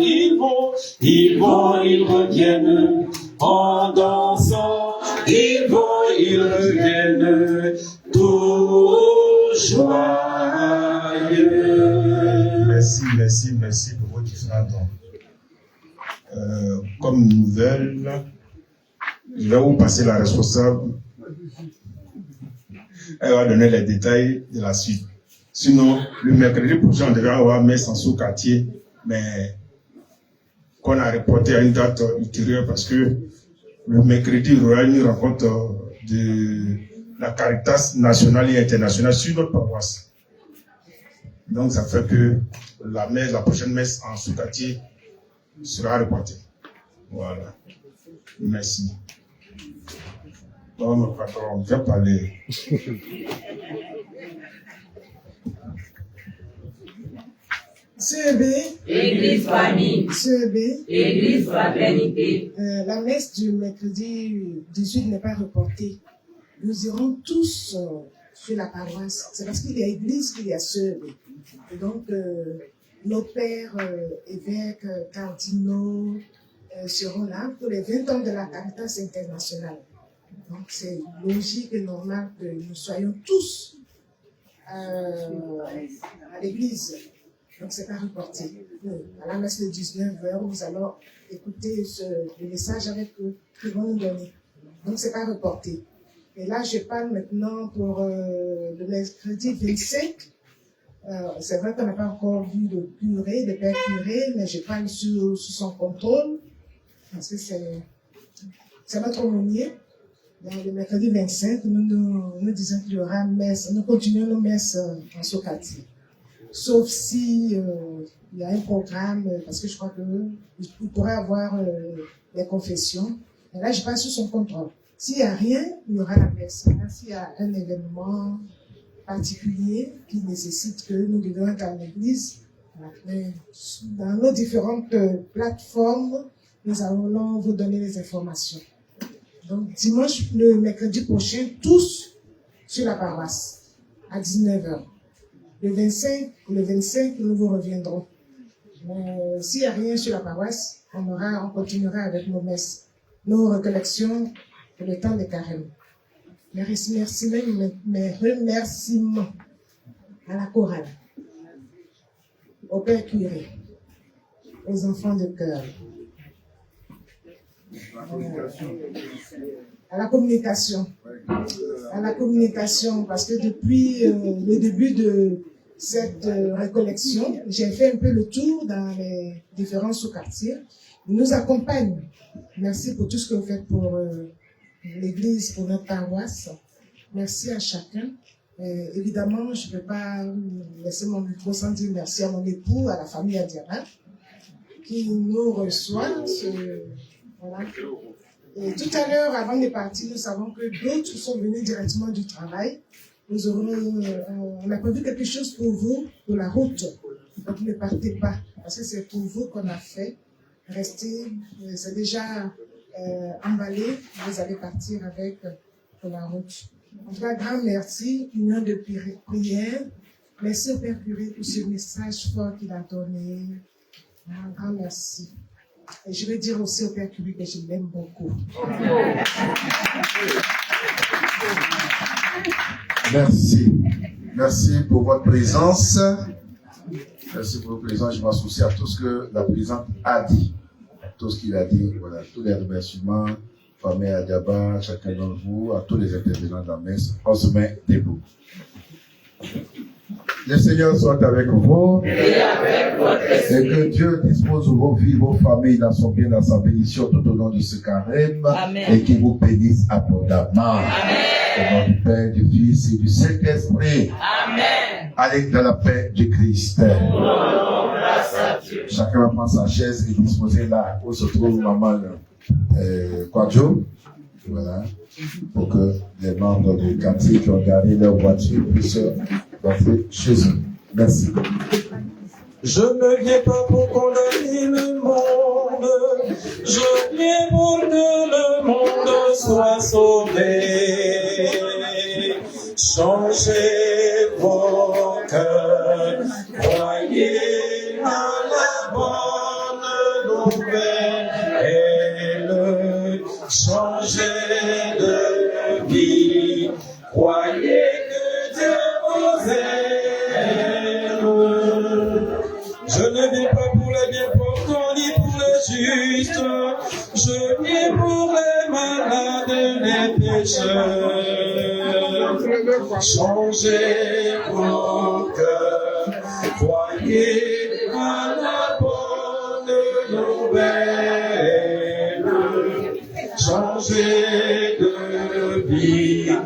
Ils reviennent en dansant, ils reviennent tout joyeux. Merci pour vos différents dons. Comme nouvelle, je vais vous passer la responsable. Elle va donner les détails de la suite. Sinon, le mercredi prochain, on devrait avoir messe en sous-quartier, mais qu'on a reporté à une date ultérieure parce que le mercredi, il y aura une rencontre de la Caritas nationale et internationale sur notre paroisse. Donc, ça fait que la prochaine messe en sous-quartier sera reportée. Voilà. Merci. Oh, mon patron, viens parler. CEB. Église famille. CEB. Église fraternité. La messe du mercredi 18 n'est pas reportée. Nous irons tous sur la paroisse. C'est parce qu'il y a église qu'il y a CEB. Et donc, nos pères, évêques, cardinaux seront là pour les 20 ans de la Caritas internationale. Donc, c'est logique et normal que nous soyons tous à l'église. Donc, c'est pas reporté. À la messe de 19h, nous allons écouter le message avec eux qu'ils vont nous donner. Donc, c'est pas reporté. Et là, je parle maintenant pour le mercredi 25. C'est vrai qu'on n'a pas encore vu le curé, le père curé, mais je parle sous son contrôle, parce que c'est notre aumônier. Donc, le mercredi 25, nous disons qu'il y aura messe, nous continuons nos messes en sous-quartier. Sauf si il y a un programme, parce que je crois qu'il pourrait avoir des confessions. Et là, je passe sous son contrôle. S'il n'y a rien, il y aura la messe. Là, s'il y a un événement particulier qui nécessite que nous devions être à l'église, dans nos différentes plateformes, nous allons vous donner les informations. Donc, dimanche, le mercredi prochain, tous sur la paroisse, à 19h. Le 25, nous vous reviendrons. S'il n'y a rien sur la paroisse, on continuera avec nos messes, nos recollections pour le temps des carême. Mes remerciements à la chorale, au père curé, aux enfants de cœur, à la communication, parce que depuis le début de cette récollection, j'ai fait un peu le tour dans les différents sous-quartiers. Ils nous accompagnent. Merci pour tout ce que vous faites pour l'Église, pour notre paroisse. Merci à chacun. Évidemment, je ne peux pas laisser mon micro sans dire merci à mon époux, à la famille Adiara, qui nous reçoit. Voilà. Et tout à l'heure, avant de partir, nous savons que d'autres sont venus directement du travail. On a prévu quelque chose pour vous, pour la route. Donc ne partez pas, parce que c'est pour vous qu'on a fait. Restez, c'est déjà emballé, vous allez partir avec pour la route. En tout cas, grand merci, union de prière. Merci au Père Curé pour ce message fort qu'il a donné. Un grand merci. Et je vais dire aussi au Père Curé que je l'aime beaucoup. Merci. Merci pour votre présence. Merci pour votre présence. Je m'associe à tout ce que la présidente a dit. Tout ce qu'il a dit, voilà, tous les remerciements, famille Adiaba, chacun d'entre vous, à tous les intervenants de la messe. On se met debout. Le Seigneur soit avec vous et avec votre esprit. Et que Dieu dispose vos vies, vos familles dans son bien, dans sa bénédiction tout au long de ce carême. Amen. Et qu'il vous bénisse abondamment. Amen. Au nom du Père, du Fils et du Saint-Esprit. Amen. Allez dans la paix du Christ. Chacun va prendre sa chaise et disposer là où se trouve maman Kwadjo. Voilà. Pour que les membres du quartier qui ont gardé leur voiture puissent rentrer chez eux. Merci. Je ne viens pas pour condamner le monde, je viens pour que le monde soit sauvé. Changez vos cœurs, croyez à la bonne nouvelle, changez de vie, croyez que Dieu vous aime. Je ne viens pas pour les bien portants ni pour les justes, je viens pour les malades, les pécheurs. Changez vos cœurs, croyez à la bonne nouvelle. Changez de vie,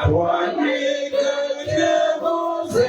croyez que Dieu vous aime.